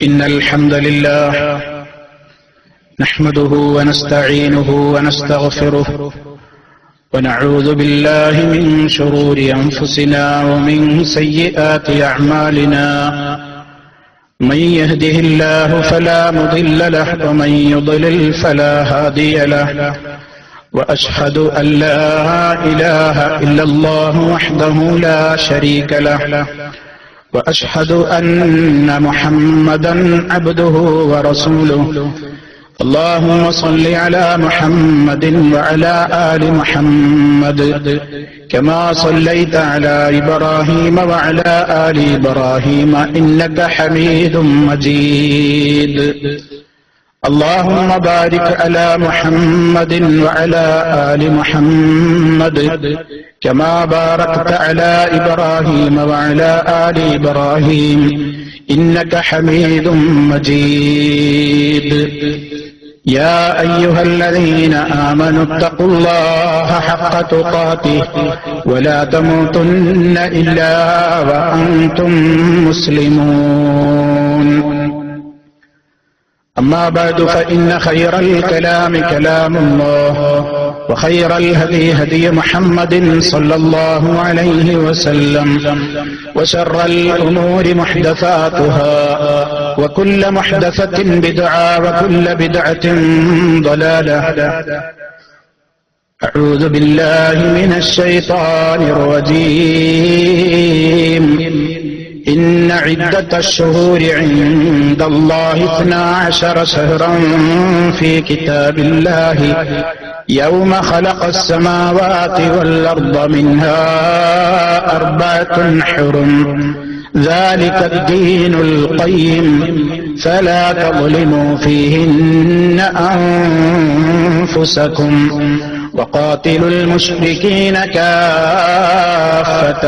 إن الحمد لله نحمده ونستعينه ونستغفره ونعوذ بالله من شرور أنفسنا ومن سيئات أعمالنا من يهده الله فلا مضل له ومن يضلل فلا هادي له وأشهد أن لا إله إلا الله وحده لا شريك له وأشهد أن محمدا عبده ورسوله اللهم صل على محمد وعلى آل محمد كما صليت على إبراهيم وعلى آل إبراهيم إنك حميد مجيد اللهم بارك على محمد وعلى آل محمد كما باركت على إبراهيم وعلى آل إبراهيم إنك حميد مجيد يا أيها الذين آمنوا اتقوا الله حق تقاته ولا تموتن إلا وأنتم مسلمون أما بعد فإن خير الكلام كلام الله وخير الهدي هدي محمد صلى الله عليه وسلم وشر الأمور محدثاتها وكل محدثة بدعة وكل بدعة ضلالة أعوذ بالله من الشيطان الرجيم إن عدة الشهور عند الله 12 شهرا في كتاب الله يوم خلق السماوات والأرض منها 4 حرم ذلك الدين القيم فلا تظلموا فيهن أنفسكم وقاتلوا المشركين كافة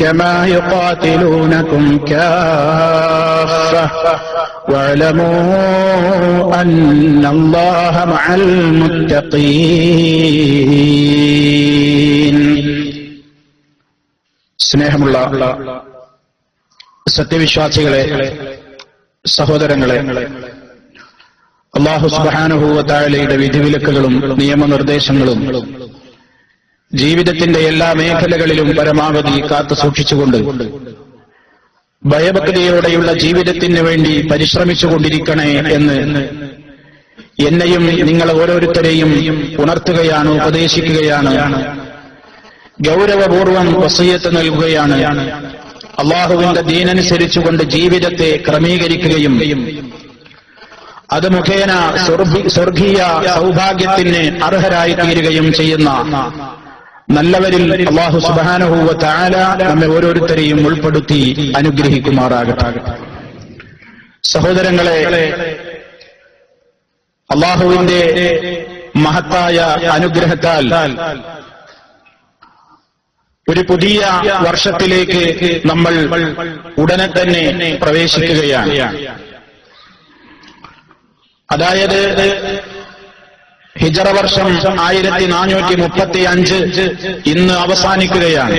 كما يقاتلونكم كافة واعلموا أن الله مع المتقين. സ്നേഹമുള്ള സത്യവിശ്വാസികളെ, സഹോദരങ്ങളെ, അല്ലാഹു സുബ്ഹാനഹു വ തആലയുടെ വിധിവിലക്കുകളും നിയമനിർദ്ദേശങ്ങളും ജീവിതത്തിന്റെ എല്ലാ മേഖലകളിലും പരമാവധി കാത്തു സൂക്ഷിച്ചുകൊണ്ട് ഭയഭക്തിയോടെയുള്ള ജീവിതത്തിന് വേണ്ടി പരിശ്രമിച്ചുകൊണ്ടിരിക്കണേ എന്ന് എന്നെയും നിങ്ങൾ ഓരോരുത്തരെയും ഉണർത്തുകയാണ്, ഉപദേശിക്കുകയാണ്, ഗൗരവപൂർവം വസിയ്യത്ത് നൽകുകയാണ്. അല്ലാഹുവിന്റെ ദീനനുസരിച്ചുകൊണ്ട് ജീവിതത്തെ ക്രമീകരിക്കുകയും അത് മുഖേന സ്വർഗീയ സൗഭാഗ്യത്തിന് അർഹരായി തീരുകയും ചെയ്യുന്ന നല്ലവരിൽ അല്ലാഹു സുബ്ഹാനഹു വ തആല നമ്മെ ഓരോരുത്തരെയും ഉൾപ്പെടുത്തി അനുഗ്രഹിക്കുമാറാകട്ടെ. സഹോദരങ്ങളെ, അല്ലാഹുവിന്റെ മഹത്തായ അനുഗ്രഹത്താൽ ഒരു പുതിയ വർഷത്തിലേക്ക് നമ്മൾ ഉടനെ തന്നെ പ്രവേശിക്കുകയാണ്. അതായത് ഹിജറ വർഷം 1435 ഇന്ന് അവസാനിക്കുകയാണ്.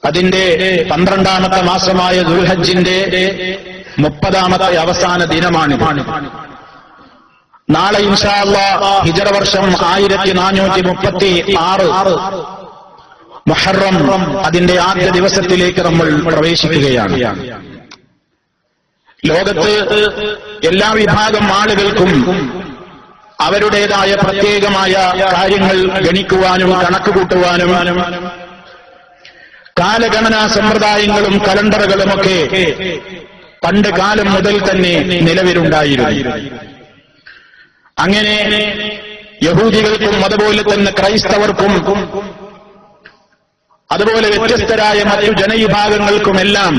അതിന്റെ 12ാമത്തെ മാസമായ ദുൽഹജ്ജിന്റെ 30ാമത്തെ അവസാന ദിനമാണിത്. നാളെ ഇൻഷാ അല്ലാഹ് ഹിജറ വർഷം 1436 മുഹറം അതിന്റെ ആദ്യ ദിവസത്തിലേക്ക് നമ്മൾ പ്രവേശിക്കുകയാണ്. ലോകത്ത് എല്ലാ വിഭാഗം ആളുകൾക്കും അവരുടേതായ പ്രത്യേകമായ കാര്യങ്ങൾ ഗണിക്കുവാനും കണക്കുകൂട്ടുവാനും കാലഗണനാ സമ്പ്രദായങ്ങളും കലണ്ടറുകളുമൊക്കെ പണ്ട് കാലം മുതൽ തന്നെ നിലവിലുണ്ടായിരുന്നു. അങ്ങനെ യഹൂദികൾക്കും അതുപോലെ തന്നെ ക്രൈസ്തവർക്കും അതുപോലെ വ്യത്യസ്തരായ മറ്റു ജനവിഭാഗങ്ങൾക്കുമെല്ലാം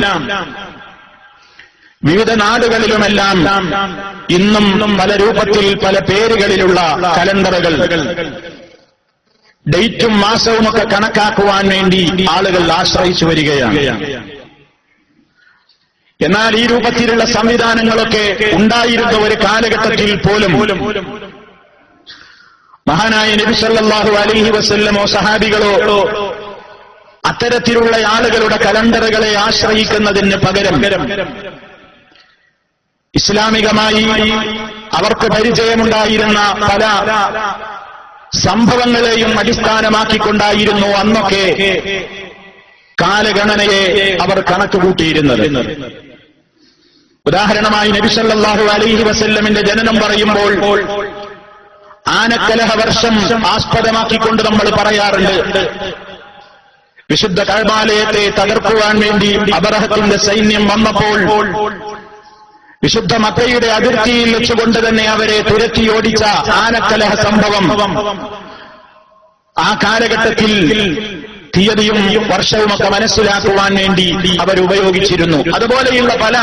വിവിധ നാടുകളിലുമെല്ലാം ഇന്നും പല രൂപത്തിൽ പല പേരുകളിലുള്ള കലണ്ടറുകൾ, ഡേറ്റും മാസവുമൊക്കെ കണക്കാക്കുവാൻ വേണ്ടി ആളുകൾ ആശ്രയിച്ചു വരികയാണ്. എന്നാൽ ഈ രൂപത്തിലുള്ള സംവിധാനങ്ങളൊക്കെ ഉണ്ടായിരുന്ന ഒരു കാലഘട്ടത്തിൽ പോലും മഹാനായ നബി സല്ലല്ലാഹു അലൈഹി വസല്ലമോ സഹാബികളോ അത്തരത്തിലുള്ള ആളുകളുടെ കലണ്ടറുകളെ ആശ്രയിക്കുന്നതിന് പകരം ഇസ്ലാമികമായി അവർക്ക് പരിചയമുണ്ടായിരുന്ന പല സംഭവങ്ങളെയും അടിസ്ഥാനമാക്കിക്കൊണ്ടായിരുന്നു അന്നൊക്കെ കാലഗണനയെ അവർ കണക്കുകൂട്ടിയിരുന്നത്. ഉദാഹരണമായി നബി സല്ലല്ലാഹു അലൈഹി വസല്ലമിന്റെ ജനനം പറയുമ്പോൾ ആനക്കലഹ വർഷം ആസ്പദമാക്കിക്കൊണ്ട് നമ്മൾ പറയാറുണ്ട്. വിശുദ്ധ കഅബാലയത്തെ തകർക്കുവാൻ വേണ്ടി അബറഹത്തിന്റെ സൈന്യം വന്നപ്പോൾ വിശുദ്ധ മക്കയുടെ അതിർത്തിയിൽ വെച്ചുകൊണ്ട് തന്നെ അവരെ തുരത്തിയോടിച്ച ആനക്കലഹ സംഭവം ആ കാലഘട്ടത്തിൽ തീയതിയും വർഷവുമൊക്കെ മനസ്സിലാക്കുവാൻ വേണ്ടി അവരുപയോഗിച്ചിരുന്നു. അതുപോലെയുള്ള പല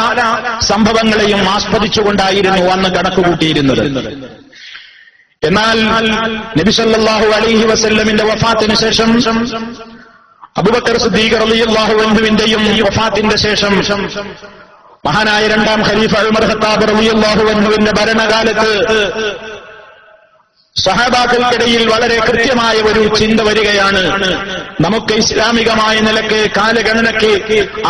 സംഭവങ്ങളെയും ആസ്പദിച്ചുകൊണ്ടായിരുന്നു അന്ന് കണക്കുകൂട്ടിയിരുന്നത്. എന്നാൽ നബി സല്ലല്ലാഹു അലൈഹി വസല്ലമിന്റെ വഫാത്തിന് ശേഷം അബൂബക്കർ സിദ്ദീഖ് റളിയല്ലാഹു അൻഹുവിന്റെയും വഫാത്തിന്റെ ശേഷം മഹാനായ രണ്ടാം ഖലീഫ ഉമർ ഖത്താബ് റളിയല്ലാഹു അൻഹുവിന്റെ ഭരണകാലത്ത് സഹാബാക്കൾക്കിടയിൽ വളരെ കൃത്യമായ ഒരു ചിന്ത വരികയാണ്. നമുക്ക് ഇസ്ലാമികമായ നിലക്ക് കാലഗണനയ്ക്ക്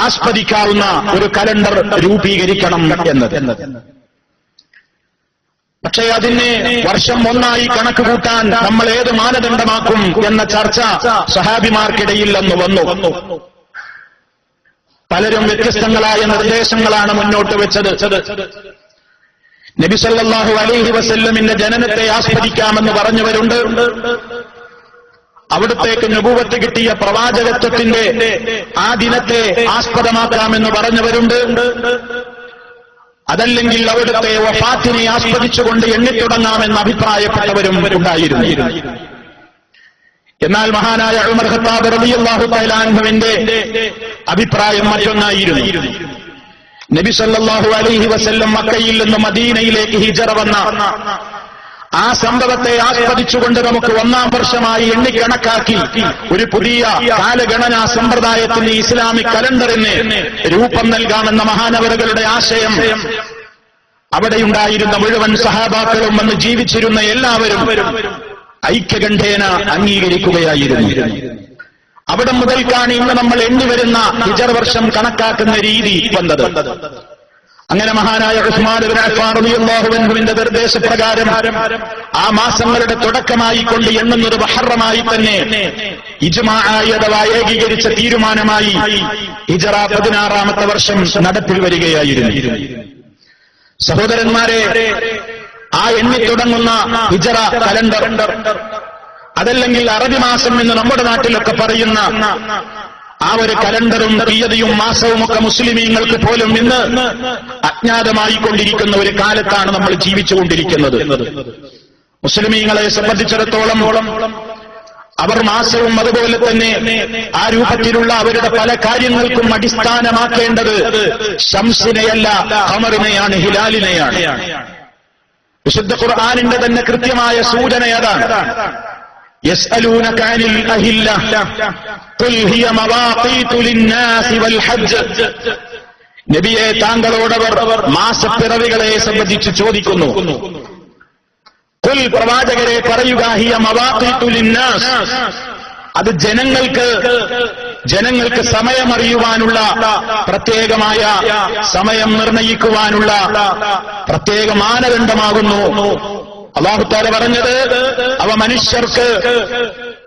ആസ്പദിക്കാവുന്ന ഒരു കലണ്ടർ രൂപീകരിക്കണം എന്നത്. പക്ഷേ അതിന് വർഷം ഒന്നായി കണക്ക് കൂട്ടാൻ നമ്മൾ ഏത് മാനദണ്ഡമാക്കും എന്ന ചർച്ച സഹാബിമാർക്കിടയിൽ അന്ന് വന്നു. പലരും വ്യത്യസ്തങ്ങളായ നിർദ്ദേശങ്ങളാണ് മുന്നോട്ട് വെച്ചത്. നബി സല്ലല്ലാഹു അലൈഹി വസല്ലമിന്റെ ജനനത്തെ ആസ്പദിക്കാമെന്ന് പറഞ്ഞവരുണ്ട്. അവിടുത്തേക്ക് നബുവത്ത് കിട്ടിയ പ്രവാചകത്വത്തിന്റെ ആ ദിനത്തെ ആസ്പദമാക്കാമെന്ന് പറഞ്ഞവരുണ്ട്. അതല്ലെങ്കിൽ അവിടുത്തെ വഫാത്തിനെ ആസ്പദിച്ചുകൊണ്ട് എണ്ണിത്തുടങ്ങാമെന്ന് അഭിപ്രായപ്പെട്ടവരും ഉണ്ടായിരുന്നു. എന്നാൽ മഹാനായ ഉമർ ഖത്താബ് റളിയല്ലാഹു തആല അൻഹുവിന്റെ അഭിപ്രായം മറ്റൊന്നായിരുന്നു. നബി സല്ലല്ലാഹു അലൈഹി വസല്ലം മക്കയിൽ നിന്ന് മദീനയിലേക്ക് ഹിജറ വന്ന ആ സംഭവത്തെ ആസ്പദിച്ചുകൊണ്ട് നമുക്ക് ഒന്നാം വർഷമായി എണ്ണിക്കണക്കാക്കി ഒരു പുതിയ കാലഗണനാ സമ്പ്രദായത്തിന് ഇസ്ലാമിക് കലണ്ടറിന് രൂപം നൽകാമെന്ന മഹാനവറുകളുടെ ആശയം അവിടെയുണ്ടായിരുന്ന മുഴുവൻ സഹാബാക്കളും അന്ന് ജീവിച്ചിരുന്ന എല്ലാവരും ഐക്യകണ്ഠേന അംഗീകരിക്കുകയായിരുന്നു. അവിടെ മുതൽക്കാണ് ഇന്ന് നമ്മൾ എണ്ണിവരുന്ന ഹിജർ വർഷം കണക്കാക്കുന്ന രീതി വന്നത്. അങ്ങനെ മഹാനായ ഉസ്മാൻ ഇബ്നു അഫ്ഫാൻ റളിയല്ലാഹു അൻഹുവിന്റെ നിർദ്ദേശപ്രകാരം ആ മാസങ്ങളുടെ തുടക്കമായി കൊണ്ട് എണ്ണുന്നത് മുഹറമായി തന്നെ ഇജ്മാഅായി അഥവാ ഏകീകരിച്ച തീരുമാനമായി ഹിജറ 16ാമത്തെ വർഷം നടപ്പിൽ വരികയായിരുന്നു. സഹോദരന്മാരെ, ആ എണ്ണിത്തുടങ്ങുന്ന ഹിജറ കലണ്ടർ, അതല്ലെങ്കിൽ അറബി മാസം എന്ന് നമ്മുടെ നാട്ടിലൊക്കെ പറയുന്ന ആ ഒരു കലണ്ടറും തീയതിയും മാസവും ഒക്കെ മുസ്ലിമീങ്ങൾക്ക് പോലും ഇന്ന് അജ്ഞാതമായി കൊണ്ടിരിക്കുന്ന ഒരു കാലത്താണ് നമ്മൾ ജീവിച്ചുകൊണ്ടിരിക്കുന്നത്. മുസ്ലിമീങ്ങളെ സംബന്ധിച്ചിടത്തോളം അവർ മാസവും അതുപോലെ തന്നെ ആ രൂപത്തിലുള്ള അവരുടെ പല കാര്യങ്ങൾക്കും അടിസ്ഥാനമാക്കേണ്ടത് ശംസിനെയല്ല, ഖമറിനെയാണ്, ഹിലാലിനെയാണ്. വിശുദ്ധ ഖുർആനിന്റെ തന്നെ കൃത്യമായ സൂചന അതാണ്. يسألونك عن الأهلة قل هي مواقيت للناس والحج. നബിയെ, താങ്കളോടവർ മാസപ്പിറവികളെ സംബന്ധിച്ച് ചോദിക്കുന്നു. ഖുൽ, പ്രവാചകരെ പറയുക, ഹിയ മവാഖീതു ലിന്നാസ്, അത് ജനങ്ങൾക്ക് സമയമറിയുവാനുള്ള, പ്രത്യേകമായ സമയം നിർണയിക്കുവാനുള്ള പ്രത്യേക മാനദണ്ഡമാകുന്നു. അല്ലാഹു തആല പറഞ്ഞത് അവ മനുഷ്യർക്ക്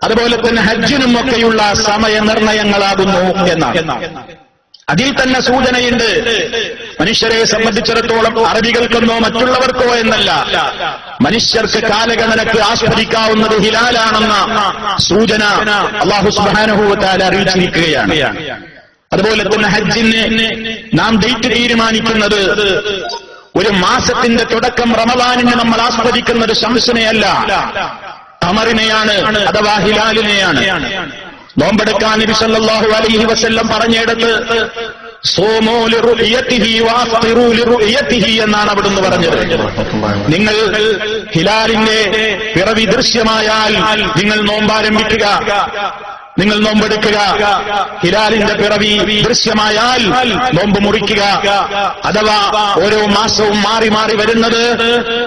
അതുപോലെ തന്നെ ഹജ്ജിനും ഒക്കെയുള്ള സമയനിർണയങ്ങളാകുന്നു എന്നാണ്. അതിൽ തന്നെ സൂചനയുണ്ട്. മനുഷ്യരെ സംബന്ധിച്ചിടത്തോളം അറബികൾക്കെന്നോ മറ്റുള്ളവർക്കോ എന്നല്ല, മനുഷ്യർക്ക് കാലഗണനക്ക് ആസ്വദിക്കാവുന്നത് ഹിലാലാണെന്ന സൂചന അല്ലാഹു സുബ്ഹാനഹു വ തആല അറിയിച്ചിരിക്കുകയാണ്. അതുപോലെ തന്നെ ഹജ്ജിന് നാം ഡേറ്റ് തീരുമാനിക്കുന്നത് ഒരു മാസത്തിന്റെ തുടക്കം റമളാനിന് നമ്മൾ ആസ്വദിക്കുന്നത് ശംസിനെയല്ല, ഖമറിനെയാണ് അഥവാ ഹിലാലിനെയാണ്. നോമ്പെടുക്കാൻ നബി സല്ലല്ലാഹു അലൈഹി വസല്ലം പറഞ്ഞിടത്ത് സൂമൂ ലിറുയതിഹി വഅഫ്തിറൂ ലിറുയതിഹി എന്നാണ് അവിടുന്ന് പറഞ്ഞത്. നിങ്ങൾ ഹിലാലിന്റെ പിറവി ദൃശ്യമായാൽ നിങ്ങൾ നോമ്പാരംഭിക്കുക, നിങ്ങൾ നോമ്പെടുക്കുക. ഹിലാലിന്റെ പിറവി ദൃശ്യമായാൽ നോമ്പ് മുറിക്കുക. അഥവാ ഓരോ മാസവും മാറി മാറി വരുന്നത്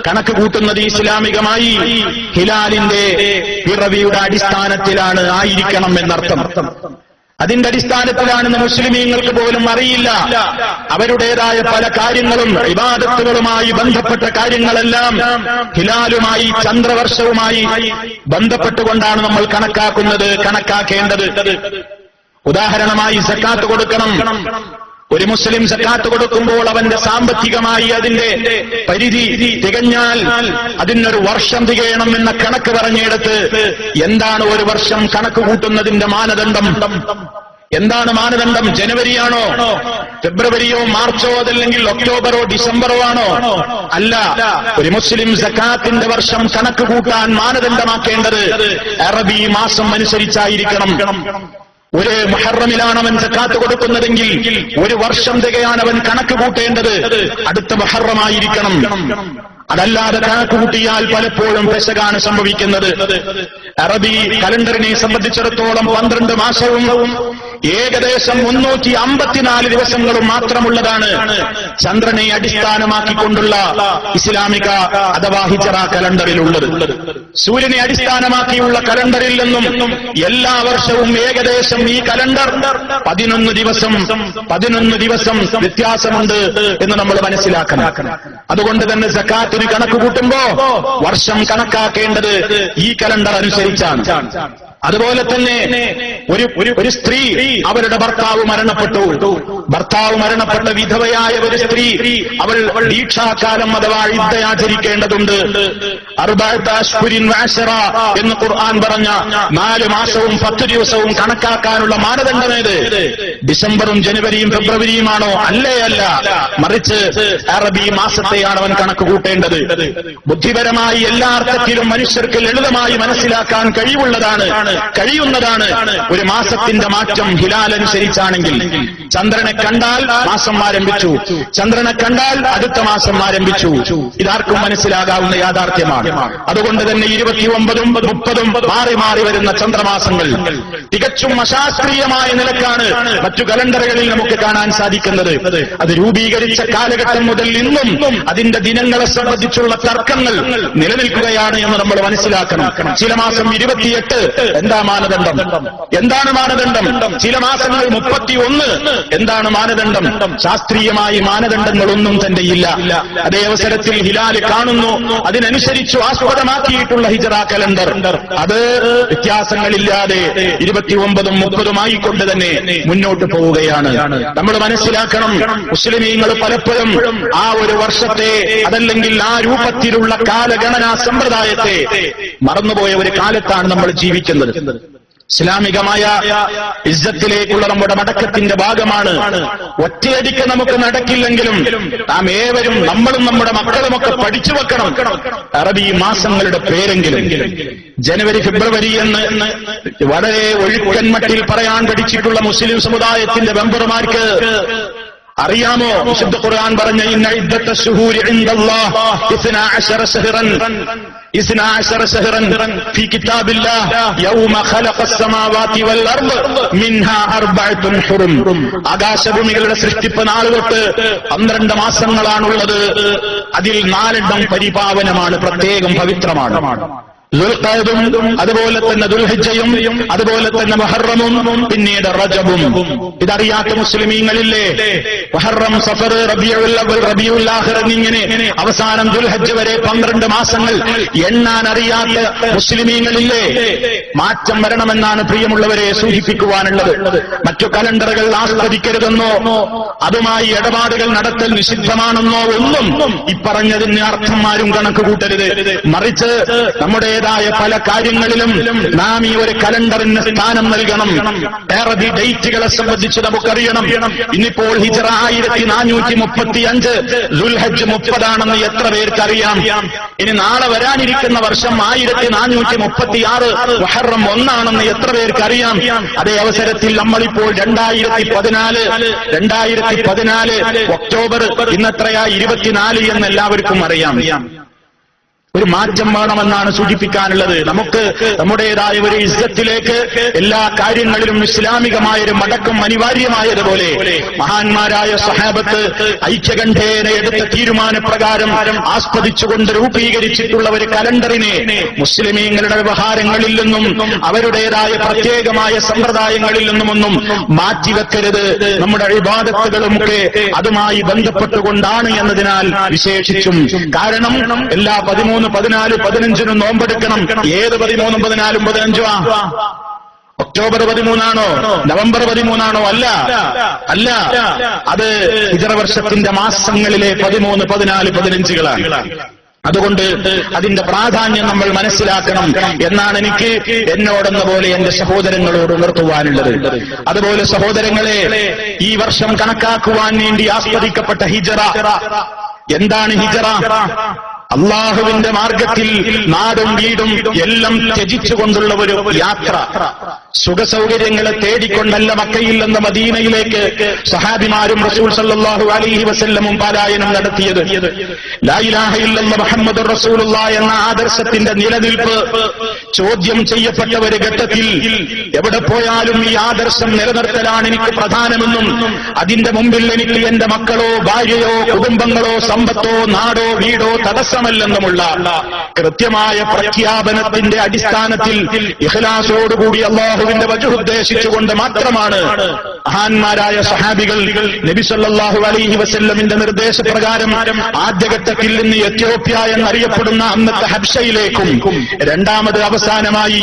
കണക്ക് കൂട്ടുന്നത് ഇസ്ലാമികമായി ഹിലാലിന്റെ പിറവിയുടെ അടിസ്ഥാനത്തിലാണ് ആയിരിക്കണം എന്നർത്ഥം. അതിന്റെ അടിസ്ഥാനത്തിലാണെന്ന് മുസ്ലിമീങ്ങൾക്ക് പോലും അറിയില്ല. അവരുടേതായ പല കാര്യങ്ങളും ഇബാദത്തുകളുമായി ബന്ധപ്പെട്ട കാര്യങ്ങളെല്ലാം ഹിലാലുമായി, ചന്ദ്രവർഷവുമായി ബന്ധപ്പെട്ടുകൊണ്ടാണ് നമ്മൾ കണക്കാക്കേണ്ടത്. ഉദാഹരണമായി സക്കാത്ത് കൊടുക്കണം. ഒരു മുസ്ലിം സക്കാത്ത് കൊടുക്കുമ്പോൾ അവന്റെ സാമ്പത്തികമായി അതിന്റെ പരിധി തികഞ്ഞാൽ അതിനൊരു വർഷം തികയണം എന്ന കണക്ക് പറഞ്ഞെടുത്ത് എന്താണ് ഒരു വർഷം കണക്ക് കൂട്ടുന്നതിന്റെ മാനദണ്ഡം? എന്താണ് മാനദണ്ഡം? ജനുവരിയാണോ, ഫെബ്രുവരിയോ, മാർച്ചോ, അതല്ലെങ്കിൽ ഒക്ടോബറോ, ഡിസംബറോ ആണോ? അല്ല. ഒരു മുസ്ലിം സക്കാത്തിന്റെ വർഷം കണക്ക് കൂട്ടാൻ മാനദണ്ഡമാക്കേണ്ടത് അറബി മാസം അനുസരിച്ചായിരിക്കണം. ഒരു മുഹറമിലാണ് അവൻ സക്കാത്ത് കൊടുക്കുന്നതെങ്കിൽ ഒരു വർഷം തികയാണ് അവൻ കണക്ക് കൂട്ടേണ്ടത് അടുത്ത മുഹറമായിരിക്കണം. അതല്ലാതെ കണക്ക് കൂട്ടിയാൽ പലപ്പോഴും പെശകാണ് സംഭവിക്കുന്നത്. അറബി കലണ്ടറിനെ സംബന്ധിച്ചിടത്തോളം 12 മാസവും ഏകദേശം 354 ദിവസങ്ങളും മാത്രമുള്ളതാണ് ചന്ദ്രനെ അടിസ്ഥാനമാക്കിക്കൊണ്ടുള്ള ഇസ്ലാമിക അഥവാ ഹിജറ കലണ്ടറിലുള്ളത്. സൂര്യനെ അടിസ്ഥാനമാക്കിയുള്ള കലണ്ടറിൽ നിന്നും എല്ലാ വർഷവും ഏകദേശം ഈ കലണ്ടർ 11 ദിവസം വ്യത്യാസമുണ്ട് എന്ന് നമ്മൾ മനസ്സിലാക്കണം. അതുകൊണ്ട് തന്നെ സക്കാത്തിന് കണക്ക് കൂട്ടുമ്പോ വർഷം കണക്കാക്കേണ്ടത് ഈ കലണ്ടർ അനുസരിച്ചാണ്. അതുപോലെ തന്നെ ഒരു സ്ത്രീ അവരുടെ ഭർത്താവ് മരണപ്പെട്ട വിധവയായ ഒരു സ്ത്രീ അവൾ ദീക്ഷാകാലം അഥവാ ഇദ്ദയാചരിക്കേണ്ടതുണ്ട്. അർബഅത അശ്ഹുരിൻ വഅശറ എന്ന് ഖുർആൻ പറഞ്ഞ 4 മാസവും 10 ദിവസവും കണക്കാക്കാനുള്ള മാനദണ്ഡമേത്? ഡിസംബറും ജനുവരിയും ഫെബ്രുവരിയുമാണോ? അല്ല. മറിച്ച് അറബി മാസത്തെയാണ് അവൻ കണക്ക് കൂട്ടേണ്ടത്. ബുദ്ധിപരമായി എല്ലാ അർത്ഥത്തിലും മനുഷ്യർക്ക് ലളിതമായി മനസ്സിലാക്കാൻ കഴിയുന്നതാണ് ഒരു മാസത്തിന്റെ മാറ്റം ഹിലാൽ അനുസരിച്ചാണെങ്കിൽ. ചന്ദ്രനെ കണ്ടാൽ മാസം ആരംഭിച്ചു, ചന്ദ്രനെ കണ്ടാൽ അടുത്ത മാസം ആരംഭിച്ചു. ഇതാർക്കും മനസ്സിലാകാവുന്ന യാഥാർത്ഥ്യമാണ്. അതുകൊണ്ട് തന്നെ 29ഉം 30ഉം മാറി മാറി വരുന്ന ചന്ദ്രമാസങ്ങൾ തികച്ചും അശാസ്ത്രീയമായ നിലക്കാണ് മറ്റു കലണ്ടറുകളിൽ നമുക്ക് കാണാൻ സാധിക്കുന്നത്. അത് രൂപീകരിച്ച കാലഘട്ടം മുതൽ ഇന്നും അതിന്റെ ദിനങ്ങളെ സംബന്ധിച്ചുള്ള തർക്കങ്ങൾ നിലനിൽക്കുകയാണ് എന്ന് നമ്മൾ മനസ്സിലാക്കണം. ചില മാസം 28 എന്താണ് മാനദണ്ഡം? ചില മാസങ്ങൾ 31. എന്താണ് മാനദണ്ഡം? ശാസ്ത്രീയമായി മാനദണ്ഡങ്ങളൊന്നും തന്നെ ഇല്ല. അതേ അവസരത്തിൽ ഹിലാല് കാണുന്നു, അതിനനുസരിച്ച് ആസ്പദമാക്കിയിട്ടുള്ള ഹിജറ കലണ്ടർ അത് വ്യത്യാസങ്ങളില്ലാതെ 29ഉം 30ഉം ആയിക്കൊണ്ട് തന്നെ മുന്നോട്ട് പോവുകയാണ്. നമ്മൾ മനസ്സിലാക്കണം, മുസ്ലിമീങ്ങൾ പലപ്പോഴും ആ ഒരു വർഷത്തെ അതല്ലെങ്കിൽ ആ രൂപത്തിലുള്ള കാലഗണനാ സമ്പ്രദായത്തെ മറന്നുപോയ ഒരു കാലത്താണ് നമ്മൾ ജീവിക്കുന്നത്. ഇസ്ലാമികമായ ഇസ്സത്തിലേക്കുള്ള നമ്മുടെ മടക്കത്തിന്റെ ഭാഗമാണ്. ഒറ്റയടിക്ക് നമുക്ക് നടക്കില്ലെങ്കിലും നാം ഏവരും, നമ്മളും നമ്മുടെ മക്കളുമൊക്കെ പഠിച്ചു വെക്കണം അറബി മാസങ്ങളുടെ പേരെങ്കിലും. ജനുവരി, ഫെബ്രുവരി എന്ന് വളരെ ഒഴുക്കൻ മട്ടിൽ പറയാൻ പഠിച്ചിട്ടുള്ള മുസ്ലിം സമുദായത്തിന്റെ മെമ്പർമാർക്ക് അറിയാമോ? വിശുദ്ധ ഖുർആൻ പറഞ്ഞ ഇന്ന ഇദ്ദത്ത ശുഹൂരി ഇൻദല്ലാഹ് 12 ശഹ്റൻ ഫീ കിതാബില്ലാഹ് യൗമ ഖലഖസ് സമാവാതി വൽ അർദ് മിൻഹാ അർബഅത്തുൻ ഹുറും. ആകാശഭൂമികളുടെ സൃഷ്ടിപ്പ് നാൾ തൊട്ട് 12 മാസങ്ങളാണുള്ളത്. അതിൽ 4 പരിപാവനമാണ്, പ്രത്യേകം പവിത്രമാണ്. ദുൽഖഅദും അതുപോലെ തന്നെ ദുൽഹിജ്ജയും അതുപോലെ തന്നെ മുഹറമും പിന്നീട് റജബും. ഇതറിയാത്ത മുസ്ലിമീങ്ങളില്ലേ? മുഹറം, സഫർ, റബീഉൽ അവ്വൽ, റബീഉൽ ആഖിർ എന്നിങ്ങനെ അവസാനം ദുൽഹിജ്ജ വരെ 12 മാസങ്ങൾ എണ്ണാൻ അറിയാത്ത മുസ്ലിമീങ്ങളില്ലേ? മാറ്റം വരണമെന്നാണ് പ്രിയമുള്ളവരെ സൂചിപ്പിക്കുവാനുള്ളത്. മറ്റു കലണ്ടറുകൾ ആസ്വദിക്കരുതെന്നോ അതുമായി ഇടപാടുകൾ നടത്തൽ നിഷിദ്ധമാണെന്നോ ഒന്നും ഇപ്പറഞ്ഞതിന് അർത്ഥം ആരും കണക്ക് കൂട്ടരുത്. മറിച്ച് നമ്മുടെ പല കാര്യങ്ങളിലും നാം ഈ ഒരു കലണ്ടറിന് സ്ഥാനം നൽകണം. അറബി ഡേറ്റുകളെ സംബന്ധിച്ച് നമുക്കറിയണം. ഇന്നിപ്പോൾ ഹിജറ 1435, ദുൽഹജ്ജ് 30 എത്ര പേർക്ക് അറിയാം? ഇനി നാളെ വരാനിരിക്കുന്ന വർഷം 1436 മുഹറം 1 എത്ര പേർക്ക് അറിയാം? അതേ അവസരത്തിൽ നമ്മളിപ്പോൾ 2014 ഒക്ടോബർ ഇന്നെത്രയാ? 24 എന്ന് എല്ലാവർക്കും അറിയാം. ഒരു മാറ്റം വേണമെന്നാണ് സൂചിപ്പിക്കാനുള്ളത്. നമുക്ക് നമ്മുടേതായ ഒരു ഇസ്സത്തിലേക്ക് എല്ലാ കാര്യങ്ങളിലും ഇസ്ലാമികമായൊരു മടക്കം അനിവാര്യമായതുപോലെ മഹാന്മാരായ സ്വഹാബത്ത് ഐക്യകണ്ഠേന എടുത്ത തീരുമാനപ്രകാരം ആസ്പദിച്ചുകൊണ്ട് രൂപീകരിച്ചിട്ടുള്ള ഒരു കലണ്ടറിനെ മുസ്ലിമീങ്ങളുടെ വ്യവഹാരങ്ങളിൽ നിന്നും അവരുടേതായ പ്രത്യേകമായ സമ്പ്രദായങ്ങളിൽ നിന്നുമൊന്നും മാറ്റിവെക്കരുത്. നമ്മുടെ ഇബാദത്തുകളുമൊക്കെ അതുമായി ബന്ധപ്പെട്ടുകൊണ്ടാണ് എന്നതിനാൽ വിശേഷിച്ചും. കാരണം എല്ലാ 13, 14, 15 നോമ്പെടുക്കണം. ഏത് 13, 14, 15 ഒക്ടോബർ 13 നവംബർ 13 അല്ല, അത് ഹിജ്റ വർഷത്തിന്റെ മാസങ്ങളിലെ 13, 14, 15 അതുകൊണ്ട് അതിന്റെ പ്രാധാന്യം നമ്മൾ മനസ്സിലാക്കണം എന്നാണ് എനിക്ക് എന്നോടെന്ന പോലെ എന്റെ സഹോദരങ്ങളോട് ഉണർത്തുവാനുള്ളത്. അതുപോലെ സഹോദരങ്ങളെ, ഈ വർഷം കണക്കാക്കുവാൻ വേണ്ടി ആസ്പദിക്കപ്പെട്ട ഹിജ്റ എന്താണ്? ഹിജ്റ അള്ളാഹുവിന്റെ മാർഗത്തിൽ നാടും വീടും എല്ലാം ത്യജിച്ചുകൊണ്ടുള്ള ഒരു യാത്ര. സുഖസൗകര്യങ്ങളെ തേടിക്കൊണ്ടല്ല മക്കയിൽ നിന്ന് മദീനയിലേക്ക് സഹാബിമാരും റസൂൽ സല്ലല്ലാഹു അലൈഹി വസല്ലമും പലായനം നടത്തിയത്. ലാ ഇലാഹ ഇല്ലല്ലാഹ് മുഹമ്മദുർ റസൂലുള്ളാഹ് എന്ന ആദർശത്തിന്റെ നിലനിൽപ്പ് ചോദ്യം ചെയ്യപ്പെട്ട ഒരു ഘട്ടത്തിൽ എവിടെ പോയാലും ഈ ആദർശം നിലനിർത്തലാണ് എനിക്ക് പ്രധാനമെന്നും അതിന്റെ മുമ്പിൽ എനിക്ക് എന്റെ മക്കളോ ഭാര്യയോ കുടുംബങ്ങളോ സമ്പത്തോ നാടോ വീടോ തടസ്സമല്ലെന്നുമുള്ള കൃത്യമായ പ്രഖ്യാപനത്തിന്റെ അടിസ്ഥാനത്തിൽ ഇഖ്ലാസോടുകൂടി അല്ലാഹുവിന്റെ വജ്ഹ് ഉദ്ദേശിച്ചുകൊണ്ട് മാത്രമാണ് മഹാന്മാരായ സഹാബികൾ നബി സല്ലല്ലാഹു അലൈഹി വസല്ലമിന്റെ നിർദ്ദേശപ്രകാരം ആദ്യഘട്ടത്തിൽ നിന്ന് എത്യോപ്യ എന്നറിയപ്പെടുന്ന അന്നത്തെ ഹബ്ശയിലേക്കും രണ്ടാമത് അവസാനമായി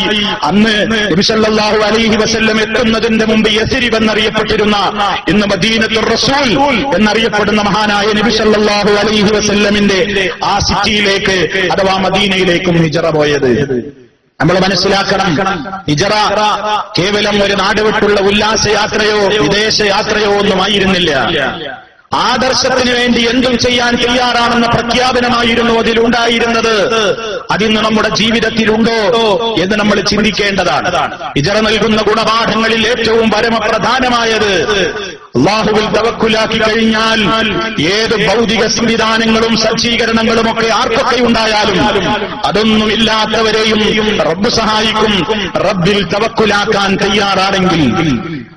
അന്ന് നബി സല്ലല്ലാഹു അലൈഹി വസല്ലം എത്തുന്നതിന്റെ മുമ്പ് യസ്രിബ് എന്നറിയപ്പെട്ടിരുന്ന ഇന്ന് മദീനത്തുർ റസൂൽ എന്നറിയപ്പെടുന്ന മഹാനായ നബി സല്ലല്ലാഹു അലൈഹി വസല്ലമിന്റെ ആ സിറ്റിയിലേക്ക് അഥവാ മദീനയിലേക്കും ഹിജ്റ പോയത്. നമ്മൾ മനസ്സിലാക്കണം, ഹിജ്റ കേവലം ഒരു നാട് വിട്ടുള്ള ഉല്ലാസയാത്രയോ വിദേശയാത്രയോ ഒന്നുമായിരുന്നില്ല. ആദർശത്തിന് വേണ്ടി എന്തും ചെയ്യാൻ തയ്യാറാണെന്ന പ്രഖ്യാപനമായിരുന്നു അതിലുണ്ടായിരുന്നത്. അതിന്ന് നമ്മുടെ ജീവിതത്തിലുണ്ടോ എന്ന് നമ്മൾ ചിന്തിക്കേണ്ടതാണ്. ഹിജ്റ നൽകുന്ന ഗുണപാഠങ്ങളിൽ ഏറ്റവും പരമപ്രധാനമായത് അല്ലാഹുവിൽ തവക്കുലാക്കി കഴിഞ്ഞാൽ ഏത് ഭൗതിക സംവിധാനങ്ങളും സജ്ജീകരണങ്ങളും ഒക്കെ ആർക്കൊക്കെ ഉണ്ടായാലും അതൊന്നുമില്ലാത്തവരെയും റബ്ബ് സഹായിക്കും. റബ്ബിൽ തവക്കുലാക്കാൻ തയ്യാറാണെങ്കിൽ,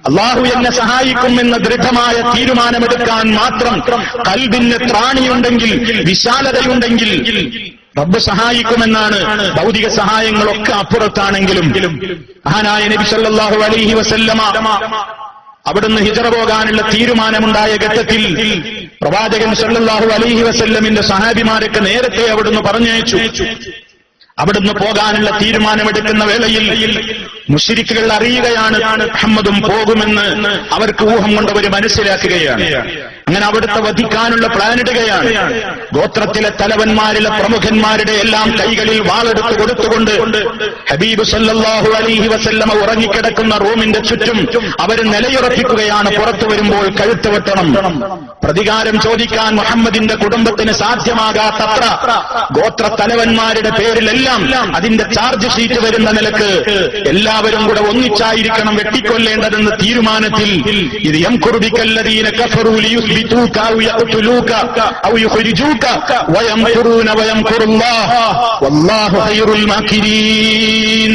അല്ലാഹു എന്നെ സഹായിക്കുമെന്ന ദൃഢമായ തീരുമാനമെടുക്കാൻ മാത്രം ഖൽബിന് ത്രാണിയുണ്ടെങ്കിൽ, വിശാലതയുണ്ടെങ്കിൽ റബ്ബ് സഹായിക്കുമെന്നാണ്. ഭൗതിക സഹായങ്ങളൊക്കെ അപ്പുറത്താണെങ്കിലും മഹാനായ നബി സല്ലല്ലാഹു അലൈഹി വസല്ലമ അവിടുന്ന് ഹിജ്റ പോകാനുള്ള തീരുമാനമുണ്ടായ ഘട്ടത്തിൽ പ്രവാചകൻ സല്ലല്ലാഹു അലൈഹി വസല്ലമിന്റെ സഹാബിമാരൊക്കെ നേരത്തെ അവിടുന്ന് പറഞ്ഞയച്ചു. അവിടുന്ന് പോകാനുള്ള തീരുമാനമെടുക്കുന്ന വേളയിൽ മുശ്രിക്കുകൾ അറിയുകയാണ് മുഹമ്മദും പോകുമെന്ന്. അവർക്ക് ഊഹം കൊണ്ടവർ മനസ്സിലാക്കുകയാണ്. അങ്ങനെ അവിടുത്തെ വധിക്കാനുള്ള പ്ലാൻ ഇടുകയാണ്. ഗോത്രത്തിലെ തലവന്മാരിലെ പ്രമുഖന്മാരുടെ എല്ലാം കൈകളിൽ വാളെടുത്ത് കൊടുത്തുകൊണ്ട് ഹബീബ് സല്ലല്ലാഹു അലൈഹി വസല്ലമ ഉറങ്ങിക്കിടക്കുന്ന റൂമിന്റെ ചുറ്റും അവർ നിലയുറപ്പിക്കുകയാണ്. പുറത്തു വരുമ്പോൾ കഴുത്ത് വെട്ടണം. പ്രതികാരം ചോദിക്കാൻ മുഹമ്മദിന്റെ കുടുംബത്തിന് സാധ്യമാകാത്തത്ര ഗോത്ര തലവന്മാരുടെ പേരിലെല്ലാം അതിന്റെ ചാർജ് ഷീറ്റ് വരുന്ന നിലക്ക് എല്ലാവരും കൂടെ ഒന്നിച്ചായിരിക്കണം വെട്ടിക്കൊല്ലേണ്ടതെന്ന തീരുമാനത്തിൽ ഇത് യംകുറുബിക്കല്ലദീന കഫറൂ ലിയുസ്ബിതൂക ഔ യഖ്തുലൂക ഔ യുഖ്രിജൂക വയംകുറൂന വയംകുറുല്ലാഹ് വല്ലാഹു ഖൈറുൽ മാകിരീൻ.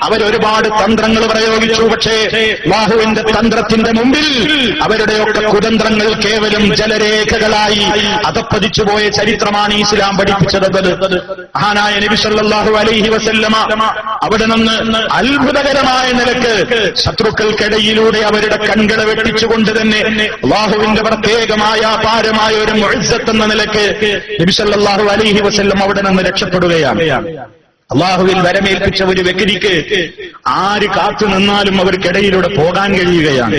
അവർ ഒരുപാട് തന്ത്രങ്ങൾ പ്രയോഗിച്ചു. പക്ഷേ അല്ലാഹുവിന്റെ തന്ത്രത്തിന്റെ മുമ്പിൽ അവരുടെയൊക്കെ കുതന്ത്രങ്ങൾ കേവലം ജലരേഖകളായി അധപ്പതിച്ചുപോയ ചരിത്രമാണ് ഇസ്ലാം പഠിപ്പിച്ചത്. മഹാനായ നബി സല്ലല്ലാഹു അലൈഹി വസല്ലമ അവിടെ നിന്ന് അത്ഭുതകരമായ നിലക്ക് ശത്രുക്കൾക്കിടയിലൂടെ അവരുടെ കൺകളെ വെട്ടിച്ചുകൊണ്ട് തന്നെ അല്ലാഹുവിന്റെ പ്രത്യേകമായ അപാരമായ ഒരു മുഅ്ജിസത്ത് എന്ന നിലക്ക് നബി സല്ലല്ലാഹു അലൈഹി വസല്ലം അവിടെ നിന്ന് രക്ഷപ്പെടുകയാണ്. അല്ലാഹുവിൽ വരമേൽപ്പിച്ച ഒരു വ്യക്തിക്ക് ആര് കാത്തു നിന്നാലും അവർക്കിടയിലൂടെ പോകാൻ കഴിയുകയാണ്.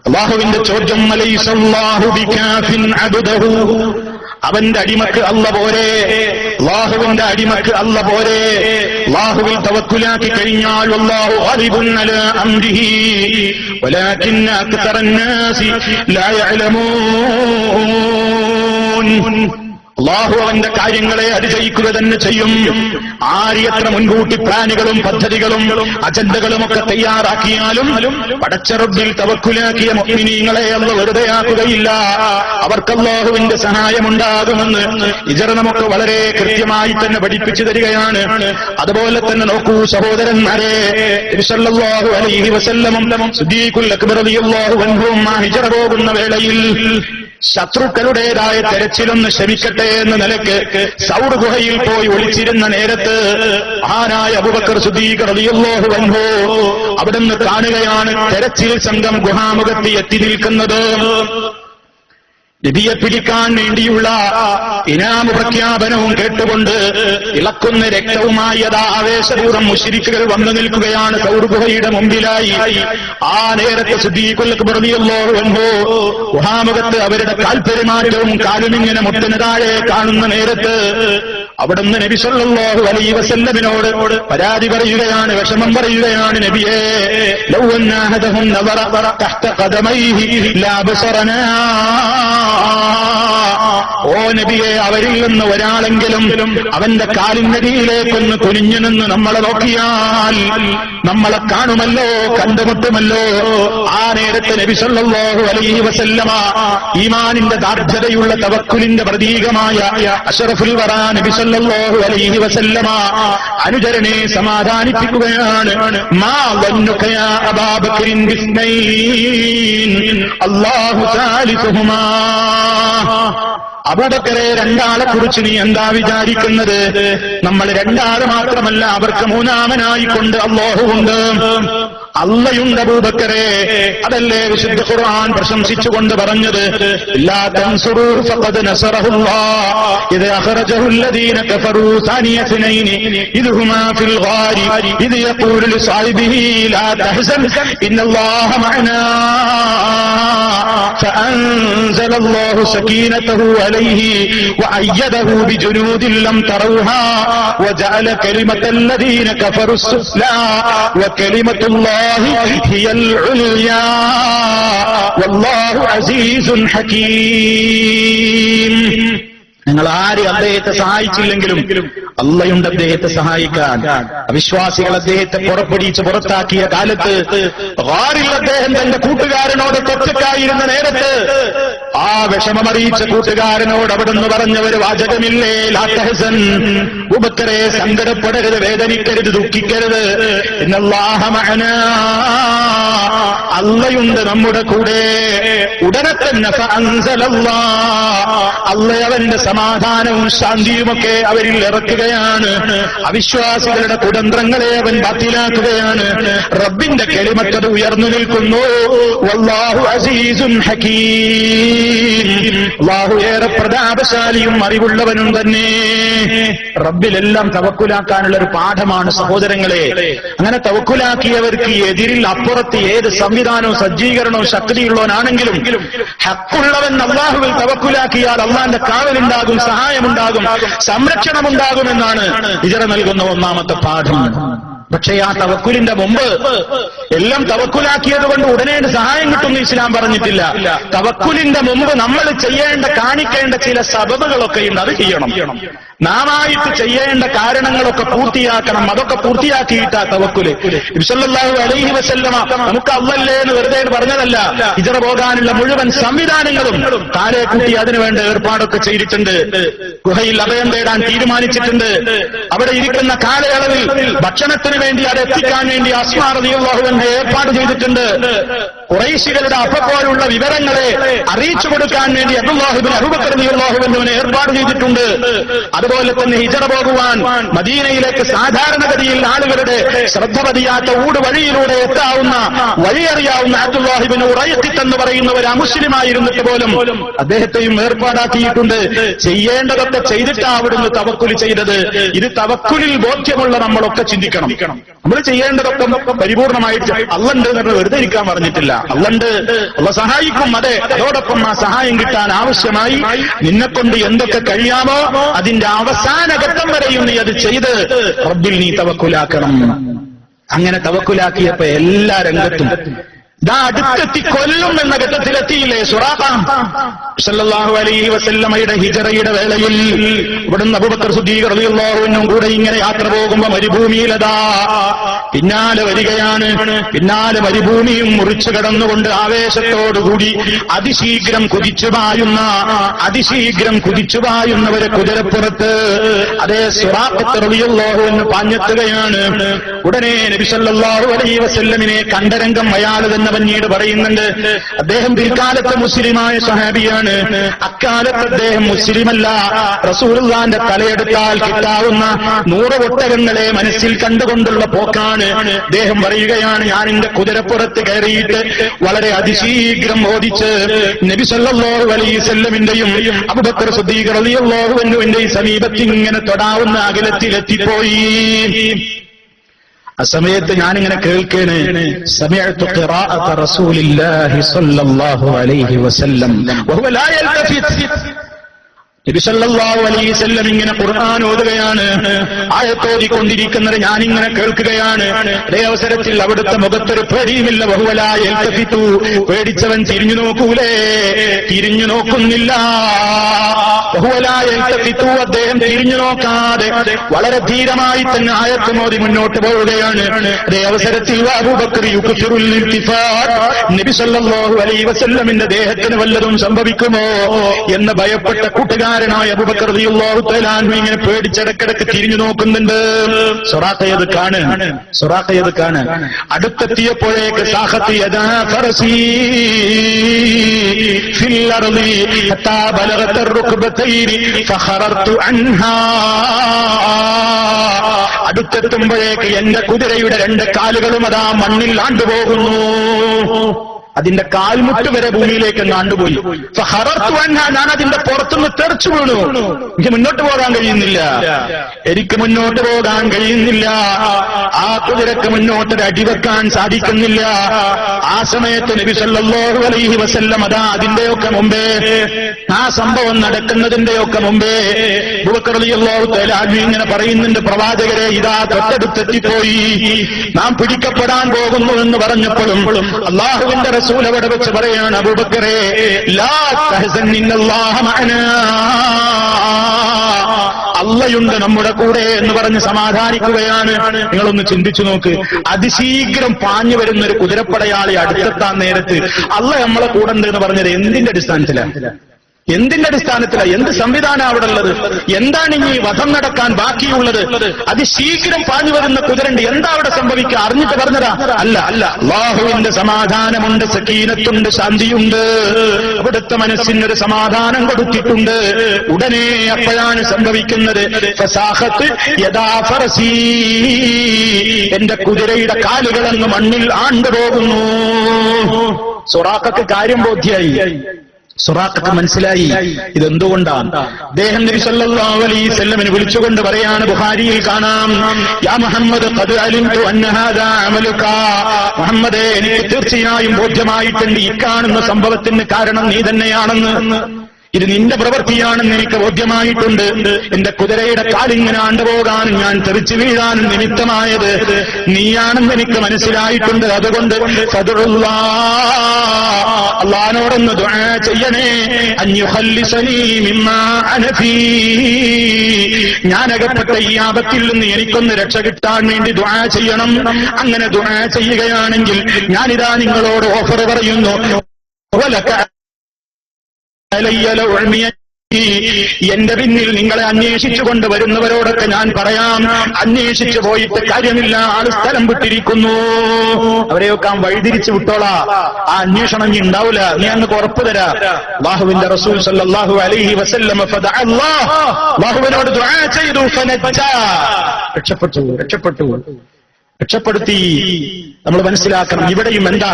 അല്ലാഹുവിന്റെ ചോദ്യം, അലൈസല്ലാഹു ബികാഫിൻ അബ്ദഹു, അവന്റെ അടിമക്ക് അല്ല പോരെ? അല്ലാഹുവിന്റെ അടിമക്ക് അല്ല പോരെ? അല്ലാഹുവിൽ തവക്കുലാക്കി കഴിഞ്ഞാൽ അല്ലാഹു ഗാലിബുൻ അലാ അംരിഹി വലാകിന്ന അക്തറൻ നാസി ലാ യഅലമൂൻ. അള്ളാഹു അവന്റെ കാര്യങ്ങളെ അതിജയിക്കുക തന്നെ ചെയ്യും. ആര് എത്ര മുൻകൂട്ടി പ്ലാനുകളും പദ്ധതികളും അജണ്ടകളും ഒക്കെ തയ്യാറാക്കിയാലും പടച്ച റബ്ബിൽ തവക്കുലാക്കിയ മുഅ്മിനീങ്ങളെ അല്ലാഹു വെറുതെയാക്കുകയില്ല. അവർക്ക് അല്ലാഹുവിന്റെ സഹായമുണ്ടാകുമെന്ന് ഹിജ്റ നമുക്ക് വളരെ കൃത്യമായി തന്നെ പഠിപ്പിച്ചു തരികയാണ്. അതുപോലെ തന്നെ നോക്കൂ സഹോദരന്മാരെ, നബി സല്ലല്ലാഹു അലൈഹി വസല്ലം സിദ്ദീഖുൽ അക്ബർ റളിയല്ലാഹു അൻഹു ഹിജ്റ പോകുന്ന വേളയിൽ ശത്രുക്കളുടേതായ തെരച്ചിലൊന്ന് ശമിക്കട്ടെ എന്ന നിലക്ക് സൗർ ഗുഹയിൽ പോയി ഒളിച്ചിരുന്ന നേരത്ത് മഹാനായ അബൂബക്കർ സിദ്ദീഖ് റളിയല്ലാഹു അൻഹു അവിടുന്ന് കാണുകയാണ് തെരച്ചിൽ സംഘം ഗുഹാമുഖത്ത് എത്തി നിൽക്കുന്നത്. നബിയെ പിടിക്കാൻ വേണ്ടിയുള്ള ഇനാമ് പ്രഖ്യാപനവും കേട്ടുകൊണ്ട് ഇളക്കുന്ന രക്തവുമായി അതാ ആവേശപൂർവ്വം മുശ്രിക്കുകൾ വന്നു നിൽക്കുകയാണ് സൗർ ഗുഹയുടെ മുമ്പിലായി. ആ നേരത്തെ സിദ്ദീഖുൽ അക്ബർ റളിയല്ലാഹു അൻഹു ഗുഹാമുഖത്ത് അവരുടെ കാൽപെരുമാറ്റവും കാലുമിങ്ങനെ മുട്ടിന് താഴെ കാണുന്ന നേരത്ത് അവിടുന്ന് നബി സല്ലല്ലാഹു അലൈഹി വസല്ലമിനോട് പരാതി പറയുകയാണ്, വിഷമം പറയുകയാണ്. നബിയേ, ലൗ അന്ന അഹദഹും നദറ തഹ്ത ഖദമൈഹി ലാ ബസറനാ. ഓ നബിയെ, അവരിൽ നിന്ന് ഒരാളെങ്കിലും അവന്റെ കാലിനടിയിലേക്കൊന്ന് കുനിഞ്ഞു നിന്ന് നമ്മളെ നോക്കിയാൽ നമ്മളെ കാണുമല്ലോ, കണ്ടുമുട്ടുമല്ലോ. ആ നേരത്തെ നബി സല്ലല്ലാഹു അലൈഹി വസല്ലമ ഈമാനിന്റെ ദാർഢ്യതയുള്ള തവക്കുലിന്റെ പ്രതീകമായ അഷ്റഫുൽ വറാ നബി സല്ലല്ലാഹു അലൈഹി വസല്ലമ അനുചരനെ സമാധാനിപ്പിക്കുകയാണ്. മാ വന്നുക യാ അബൂബക്കറിൻ ബിസ്നൈൻ അല്ലാഹു സാലിസുഹുമാ. അബൂബക്കറെ, രണ്ടാളെ കുറിച്ച് നീ എന്താ വിചാരിക്കുന്നത്? നമ്മൾ രണ്ടാള് മാത്രമല്ല, അവർക്ക് മൂന്നാമനായിക്കൊണ്ട് അല്ലാഹുവുണ്ട്, അള്ളയുണ്ട്. അബൂബക്കറെ, അതല്ലേ വിശുദ്ധ ഖുർആൻ പ്രശംസിച്ചുകൊണ്ട് പറഞ്ഞത്, ലാ തൻസുറൂ ഫഖദ് നസറഹുല്ലാഹ് ഇദ് അഖറജഹുല്ലദീന കഫറൂ സാനിയ ഇസ്നൈനി ഇദ് ഹുമാ ഫിൽ ഗാരി ഇദ് യഖൂലു ലിസാഹിബിഹി ലാ തഹ്സൻ ഇന്നല്ലാഹ മഅനാ فأنزل الله سكينته عليه وأيده بجنود لم تروها وجعل كلمة الذين كفروا السفلى وكلمة الله هي العليا والله عزيز حكيم. നിങ്ങൾ ആര് അദ്ദേഹത്തെ സഹായിച്ചില്ലെങ്കിലും അള്ളയുണ്ട് അദ്ദേഹത്തെ സഹായിക്കാൻ. അവിശ്വാസികൾ അദ്ദേഹത്തെ പുറത്താക്കിയ കാലത്ത് ഗാറിൽ അദ്ദേഹം തന്റെ കൂട്ടുകാരനോട് ഒറ്റക്കായിരുന്ന നേരത്ത് ആ വിഷമമറിയിച്ച കൂട്ടുകാരനോട് അവിടുന്ന് പറഞ്ഞ ഒരു വാചകമില്ലേ, ലാ തഹ്സൻ, അബൂബക്കറെ സങ്കടപ്പെടരുത്, വേദനിക്കരുത്, ദുഃഖിക്കരുത്, ഇന്നല്ലാഹ മഅനാ, അള്ളയുണ്ട് നമ്മുടെ കൂടെ. ഉടനെ തന്നെ അള്ള അവന്റെ സമാധാനവും ശാന്തിയുമൊക്കെ അവരിൽ ഇറക്കുകയാണ്. അവിശ്വാസികളുടെ കുതന്ത്രങ്ങളെ അവൻ ബാത്തിലാക്കുകയാണ്. റബ്ബിന്റെ കലിമത്ത് ഉയർന്നു നിൽക്കുന്നു. വല്ലാഹു അസീസുൻ ഹകീം, അല്ലാഹു ഏറെ പ്രതാപശാലിയും അറിവുള്ളവനും തന്നെ. റബ്ബിലെല്ലാം തവക്കുലാക്കാനുള്ള ഒരു പാഠമാണ് സഹോദരങ്ങളെ. അങ്ങനെ തവക്കുലാക്കിയവർക്ക് എതിരിൽ അപ്പുറത്ത് ഏത് സംവിധാനവും സജ്ജീകരണവും ശക്തിയുള്ളവനാണെങ്കിലും ഹക്കുള്ളവൻ അല്ലാഹുവിൽ തവക്കുലാക്കിയാൽ അല്ലാഹുവിന്റെ കാവലുണ്ടാകും, സഹായമുണ്ടാകും, സംരക്ഷണമുണ്ടാകുമെന്നാണ് ഹിജ്റ നൽകുന്ന ഒന്നാമത്തെ പാഠം. പക്ഷേ ആ തവക്കുലിന്റെ മുമ്പ് എല്ലാം തവക്കുലാക്കിയത് കൊണ്ട് ഉടനെ സഹായം കിട്ടുമെന്ന് ഇസ്ലാം പറഞ്ഞിട്ടില്ല. തവക്കുലിന്റെ മുമ്പ് നമ്മൾ കാണിക്കേണ്ട ചില സബബുകളൊക്കെ ഉണ്ട്, അത് ചെയ്യണം. നാമായിട്ട് ചെയ്യേണ്ട കാരണങ്ങളൊക്കെ പൂർത്തിയാക്കണം. അതൊക്കെ പൂർത്തിയാക്കിയിട്ടാ തവക്കുല്. നബി സല്ലല്ലാഹു അലൈഹി വസല്ലമ നമുക്ക് അള്ളല്ലേ എന്ന് വെറുതെ പറഞ്ഞതല്ല. ഹിജ്റ പോകാനുള്ള മുഴുവൻ സംവിധാനങ്ങളും കാലേ കൂട്ടി അതിനുവേണ്ട ഏർപ്പാടൊക്കെ ചെയ്തിട്ടുണ്ട്. ഗുഹയിൽ അഭയം തേടാൻ തീരുമാനിച്ചിട്ടുണ്ട്. അവിടെ ഇരിക്കുന്ന കാലയളവിൽ ഭക്ഷണത്തിന് വേണ്ടി അത് എത്തിക്കാൻ വേണ്ടി അസ്മാ റളിയല്ലാഹു അൻഹ ഏർപ്പാട് ചെയ്തിട്ടുണ്ട്. ഖുറൈശികളുടെ അപ്പോഴുള്ള വിവരങ്ങളെ അറിയിച്ചു കൊടുക്കാൻ വേണ്ടി അബ്ദുല്ലാഹി ഇബ്നു അബൂബക്കർ റളിയല്ലാഹു അൻഹുവിനെ ഏർപ്പാട് ചെയ്തിട്ടുണ്ട്. അതുപോലെ തന്നെ ഹിജ്റ പോകുവാൻ മദീനയിലേക്ക് സാധാരണഗതിയിൽ ആളുകളുടെ ശ്രദ്ധ പതിയാത്ത ഊട് വഴിയിലൂടെ എത്താവുന്ന വഴിയറിയാവുന്ന അബ്ദുല്ലാഹി ഇബ്നു ഉറൈഖത്ത് എന്ന് പറയുന്ന ഒരു അമുസ്ലിമായിരുന്നിട്ട് പോലും അദ്ദേഹത്തെയും ഏർപ്പാടാക്കിയിട്ടുണ്ട്. ചെയ്യേണ്ടതൊക്കെ ചെയ്തിട്ടാ അവിടുന്ന് തവക്കുൽ ചെയ്തത്. ഇത് തവക്കുലിൽ ബോധ്യമുള്ള നമ്മളൊക്കെ ചിന്തിക്കണം. നമ്മൾ ചെയ്യേണ്ടതൊക്കെ പരിപൂർണമായിട്ട് അള്ളണ്ട് എന്ന് വെറുതെ ഇരിക്കാൻ പറഞ്ഞിട്ടില്ല. അള്ളണ്ട്, അള്ള സഹായിക്കും. അതെ, അതോടൊപ്പം ആ സഹായം കിട്ടാൻ ആവശ്യമായി നിന്നെക്കൊണ്ട് എന്തൊക്കെ കഴിയാമോ അതിന്റെ അവസാന ഘട്ടം വരെയും നീ അത് ചെയ്ത് റബ്ബിൽ നീ തവക്കുലാക്കണം. അങ്ങനെ തവക്കുലാക്കിയപ്പോ എല്ലാ രംഗത്തും അടുത്തെത്തി കൊല്ലും എന്ന ഘട്ടത്തിലെത്തിയില്ലേ സുറാഖ സല്ലല്ലാഹു അലൈഹി വസല്ലമയുടെ ഹിജറയുടെ വേളയിൽ ഇവിടുന്ന് അബൂബക്കർ സിദ്ദീഖ് റളിയല്ലാഹു അൻഹു കൂടെ ഇങ്ങനെ യാത്ര പോകുമ്പോ മരുഭൂമിയിലതാ പിന്നാലെ വരികയാണ്. പിന്നാലെ മരുഭൂമിയും മുറിച്ചു കടന്നുകൊണ്ട് ആവേശത്തോടുകൂടി അതിശീഘ്രം കുതിച്ചുപായുന്നവരെ കുതിരപ്പുറത്ത് അതേ സുറാഖത്ത് റളിയല്ലാഹു അൻഹു പാഞ്ഞെത്തുകയാണ്. ഉടനെ നബി സല്ലല്ലാഹു അലൈഹി വസല്ലമിനെ കണ്ടരംഗം അയാൾ തന്നെ പിന്നീട് പറയുന്നുണ്ട്. അദ്ദേഹം പിൽക്കാലത്തെ മുസ്ലിമായ സ്വഹാബിയാണ്. അക്കാലത്ത് അദ്ദേഹം മുസ്ലിമല്ല. റസൂലുള്ളാഹിന്റെ തലയെടുത്താൽ കിട്ടാവുന്ന 100 ഒട്ടകങ്ങളെ മനസ്സിൽ കണ്ടുകൊണ്ടുള്ള പോക്കാണ്. അദ്ദേഹം പറയുകയാണ്, ഞാൻ എന്റെ കുതിരപ്പുറത്ത് കയറിയിട്ട് വളരെ അതിശീഘ്രം ഓടിച്ച് നബി സല്ലല്ലാഹു അലൈഹി വസല്ലമിന്റെയും അബൂബക്കർ സിദ്ദീഖ് റളിയല്ലാഹു അൻഹുവിന്റെയും സമീപത്ത് ഇങ്ങനെ തൊടാവുന്ന അകലത്തിലെത്തിപ്പോയി. ആ സമയത്ത് ഞാനിങ്ങനെ കേൾക്കേണ്, സമയത്തു ഖിറാഅത റസൂലില്ലാഹി സ്വല്ലല്ലാഹു അലൈഹി വസല്ലം വഹുവ ലാ യൽതഫിത്. നബി സല്ലല്ലാഹു അലൈഹി വസല്ലം ഇങ്ങനെ ഖുർആൻ ഓതുകയാണ്. ആയത്തോതിക്കൊണ്ടിരിക്കുന്നത് ഞാനിങ്ങനെ കേൾക്കുകയാണ്. അതേ അവസരത്തിൽ അവിടുത്തെ മുഖത്തൊരു പേടിയുമില്ല. വഹുവ ലാ യൽതഫിതു, പേടിച്ചവൻ തിരിഞ്ഞു നോക്കൂലേ, തിരിഞ്ഞു നോക്കുന്നില്ല. വഹുവ ലാ യൽതഫിതു, അദ്ദേഹം തിരിഞ്ഞു നോക്കാതെ വളരെ ധീരമായി തന്നെ ആയത്ത് മോദി മുന്നോട്ട് പോവുകയാണ്. അതേ അവസരത്തിൽ അബൂബക്കർ യുക്സിറുൽ ഇൽതിഫാത്ത്, നബി സല്ലല്ലാഹു അലൈഹി വസല്ലമിന്റെ ദേഹത്തിന് വല്ലതും സംഭവിക്കുമോ എന്ന് ഭയപ്പെട്ട കൂട്ടുകാരനായ അബൂബക്കർ റളിയല്ലാഹു തആല അൻഹു ഇങ്ങനെ പേടിച്ചിടക്കിടക്ക് തിരിഞ്ഞു നോക്കുന്നുണ്ട്. സുറാഖയത് കാണ്. അടുത്തെത്തിയപ്പോഴേക്ക് സാഖത്തി യദാ ഫറസി ഫിൽ അർളി ഹത്താ ബലഗത റുക്ബതൈനി ഫഖറർതു അൻഹാ. അടുത്തെത്തുമ്പോഴേക്ക് എന്റെ കുതിരയുടെ 2 കാലുകളും അതാ മണ്ണിൽ ആണ്ടുപോകുന്നു. അതിന്റെ കാൽമുട്ട് വരെ ഭൂമിയിലേക്ക് ആണ്ടുപോയി. ഞാൻ അതിന്റെ പുറത്തുനിന്ന് തെറിച്ചു വീണു. എനിക്ക് മുന്നോട്ട് പോകാൻ കഴിയുന്നില്ല. ആ കുതിരക്ക് മുന്നോട്ടൊരു അടിവെക്കാൻ സാധിക്കുന്നില്ല. ആ സമയത്ത് നബി സല്ലല്ലാഹു അലൈഹി വസല്ലം അതാ അതിന്റെയൊക്കെ മുമ്പേ, ആ സംഭവം നടക്കുന്നതിന്റെയൊക്കെ മുമ്പേ അബൂബക്കർ റളിയല്ലാഹു തആല അൻഹു ഇങ്ങനെ പറയുന്നുണ്ട്, പ്രവാചകരെ ഇതാ തൊട്ടടുത്തെത്തിപ്പോയി, നാം പിടിക്കപ്പെടാൻ പോകുന്നു എന്ന് പറഞ്ഞപ്പോഴും അല്ലാഹുവിന്റെ റസൂൽ അവിടെ വെച്ച് പറയാണ്, അബൂബക്കറെ ലാ തഹ്സൻ ഇന്നല്ലാഹ മഅനാ, അള്ളയുണ്ട് നമ്മുടെ കൂടെ എന്ന് പറഞ്ഞ് സമാധാനിക്കുകയാണ്. നിങ്ങളൊന്ന് ചിന്തിച്ചു നോക്ക്, അതിശീഘ്രം പാഞ്ഞു വരുന്ന ഒരു കുതിരപ്പടയാളി അടുത്തെത്താൻ നേരത്ത് അള്ള നമ്മളെ കൂടെ ഉണ്ട് എന്ന് പറഞ്ഞത് എന്തിന്റെ അടിസ്ഥാനത്തിലാണ്? എന്ത് സംവിധാനം അവിടെ ഉള്ളത്? എന്താണ് ഇനി വധം നടക്കാൻ ബാക്കിയുള്ളത്? അതിശീഘ്രം പാഞ്ഞു വരുന്ന കുതിരണ്ട്, എന്താ അവിടെ സംഭവിക്കുക? അറിഞ്ഞിട്ട് പറഞ്ഞതാ? അല്ല. അല്ലാഹുവിന്റെ സമാധാനമുണ്ട്, സക്കീനത്തുണ്ട്, ശാന്തിയുണ്ട്. അവിടുത്തെ മനസ്സിനൊരു സമാധാനം കൊടുത്തിട്ടുണ്ട്. ഉടനെ അപ്പോഴാണ് സംഭവിക്കുന്നത്, ഫസാഖത്ത് യദാ ഫറസി, എന്റെ കുതിരയുടെ കാലുകളെന്ന് മണ്ണിൽ ആണ്ടുപോകുന്നു. സുറാഖക്ക് കാര്യം ബോധ്യായി. സുറാഖക്ക് മനസ്സിലായി ഇതെന്തുകൊണ്ടാണ്. അദ്ദേഹം നബി സല്ലല്ലാഹു അലൈഹി വസല്ലമിനെ വിളിച്ചുകൊണ്ട് പറയാണ്, ബുഖാരിയിൽ കാണാം, യാ മുഹമ്മദ് ഖദ് അലിംതു അന്ന ഹാദാ അമലുക, മുഹമ്മദേ എനിക്ക് തീർച്ചയായും ബോധ്യമായിട്ടുണ്ട് ഈ കാണുന്ന സംഭവത്തിന് കാരണം നീ തന്നെയാണെന്ന്. ഇത് നിന്റെ പ്രവൃത്തിയാണെന്ന് എനിക്ക് ബോധ്യമായിട്ടുണ്ട്. എന്റെ കുതിരയുടെ കാലിങ്ങനെ ആണ്ടുപോകാനും ഞാൻ തെറിച്ചു വീഴാനും നിമിത്തമായത് നീയാണെന്ന് എനിക്ക് മനസ്സിലായിട്ടുണ്ട്. അതുകൊണ്ട് അല്ലാഹുവോടൊന്ന് ദുആ ചെയ്യണേ, അൻ യുഖല്ലിസനി മിമ്മാ അന ഫീ, ഞാൻ അകപ്പെട്ട ഈ ആപത്തിൽ നിന്ന് എനിക്കൊന്ന് രക്ഷ കിട്ടാൻ വേണ്ടി ദുആ ചെയ്യണം. അങ്ങനെ ദുആ ചെയ്യുകയാണെങ്കിൽ ഞാനിതാ നിങ്ങളോട് ഓഫർ പറയുന്നു, എന്റെ പിന്നിൽ നിങ്ങളെ അന്വേഷിച്ചു കൊണ്ടുവരുന്നവരോടൊക്കെ ഞാൻ പറയാം, അന്വേഷിച്ചു പോയിട്ട് കാര്യമില്ല, ആള് സ്ഥലം വിട്ടിരിക്കുന്നു, അവരെയൊക്കെ വഴിതിരിച്ചു വിട്ടോളാ, ആ അന്വേഷണം ഇനി ഉണ്ടാവില്ല, നീ അങ്ങ് ഉറപ്പ് തരാ. അല്ലാഹുവിന്റെ റസൂൽ സല്ലല്ലാഹു അലൈഹി വസല്ലം അല്ലാഹുവിനോട് ദുആ ചെയ്തു, രക്ഷപ്പെടുത്തി. നമ്മൾ മനസ്സിലാക്കണം, ഇവിടെയും എന്താ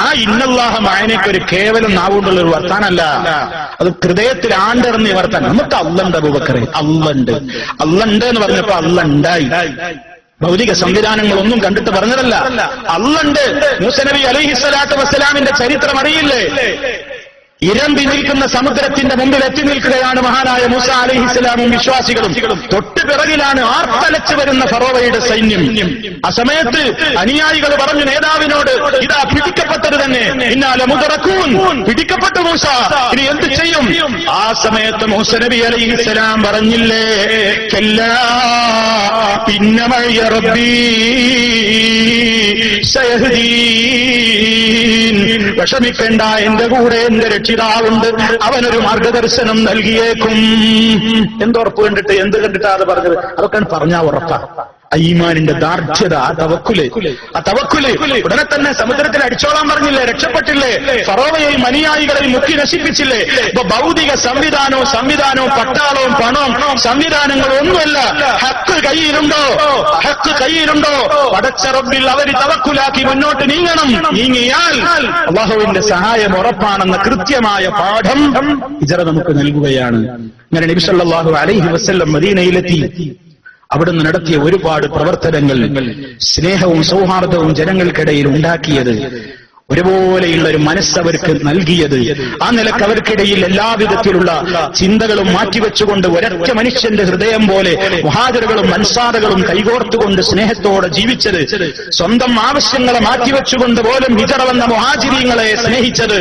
ആ ഇന്നല്ലാഹ മഅനക്ക് ഒരു കേവലം നാവുകൊണ്ടുള്ള ഒരു വർത്താനല്ല, അത് ഹൃദയത്തിൽ ആണ്ടിറങ്ങി വർത്താൻ. നമുക്ക് അള്ളണ്ട് അബൂബക്കറെ, അള്ളണ്ട് എന്ന് പറഞ്ഞപ്പോ അള്ള ഉണ്ടായി. ഭൗതിക സംവിധാനങ്ങളൊന്നും കണ്ടിട്ട് പറഞ്ഞതല്ല, അള്ളണ്ട്. മൂസ നബി അലൈഹി സ്വലാത്തു വസ്സലാമിന്റെ ചരിത്രം അറിയില്ലേ? ഇരമ്പി നിൽക്കുന്ന സമുദ്രത്തിന്റെ മുമ്പിൽ എത്തി നിൽക്കുകയാണ് മഹാനായ മൂസ അലൈഹിസ്സലാമും വിശ്വാസികളും. തൊട്ടു പിറകിലാണ് ആർത്തലച്ചു വരുന്ന ഫറോവയുടെ സൈന്യം. ആ സമയത്ത് അനുയായികൾ പറഞ്ഞു നേതാവിനോട്, ഇതാ പിടിക്കപ്പെട്ടത് തന്നെ, ഇന്നാലെ മുതറക്കൂൻ, പിടിക്കപ്പെട്ടു മൂസ, ഇനി എന്ത് ചെയ്യും? ആ സമയത്ത് മൂസ നബി അലൈഹിസ്സലാം പറഞ്ഞില്ലേ, കല്ലാ ഇന്ന മഅയ റബ്ബീ സയഹ്ദീൻ, വിഷമിക്കേണ്ട, എന്റെ കൂടെ എന്റെ രക്ഷിതാവുണ്ട്, അവനൊരു മാർഗദർശനം നൽകിയേക്കും. എന്തുറപ്പ് കണ്ടിട്ട്, എന്ത് കണ്ടിട്ടാ അത് പറഞ്ഞത്? അതൊക്കെ പറഞ്ഞാ ഉറപ്പാ. ഈമാനിന്റെ ദാർഢ്യത, ആ തവക്കുല് ഉടനെ തന്നെ സമുദ്രത്തിൽ അടിച്ചോളാൻ പറഞ്ഞില്ലേ, രക്ഷപ്പെട്ടില്ലേ, ഫറോവയെയും അനുയായികളെയും മുക്കി നശിപ്പിച്ചില്ലേ. ഇപ്പൊ ഭൗതിക സംവിധാനവും പട്ടാളവും പണവും സംവിധാനങ്ങളും ഒന്നുമല്ല. ഹക്ക് കയ്യിലുണ്ടോ പടച്ച റബ്ബിൽ അവര് തവക്കുലാക്കി മുന്നോട്ട് നീങ്ങണം. നീങ്ങിയാൽ അല്ലാഹുവിന്റെ സഹായം ഉറപ്പാണെന്ന കൃത്യമായ പാഠം ഹിജ്റ നമുക്ക് നൽകുകയാണ്. അങ്ങനെ നബി സല്ലല്ലാഹു അലൈഹി വസല്ലം മദീനയിലെത്തി. അവിടുന്ന് നടത്തിയ ഒരുപാട് പ്രവർത്തനങ്ങൾ സ്നേഹവും സൗഹാർദ്ദവും ജനങ്ങൾക്കിടയിൽ ഉണ്ടാക്കിയത്, ഒരുപോലെയുള്ള ഒരു മനസ്സവർക്ക് നൽകിയത്, ആ നിലക്ക് അവർക്കിടയിൽ എല്ലാവിധത്തിലുള്ള ചിന്തകളും മാറ്റിവെച്ചുകൊണ്ട് ഒരൊറ്റ മനുഷ്യന്റെ ഹൃദയം പോലെ മുഹാജിറുകളും അൻസാറുകളും കൈകോർത്തുകൊണ്ട് സ്നേഹത്തോടെ ജീവിച്ചത്, സ്വന്തം ആവശ്യങ്ങളെ മാറ്റിവെച്ചുകൊണ്ട് പോലും ഹിജ്റ വന്ന മുഹാജിരീങ്ങളെ സ്നേഹിച്ചത്,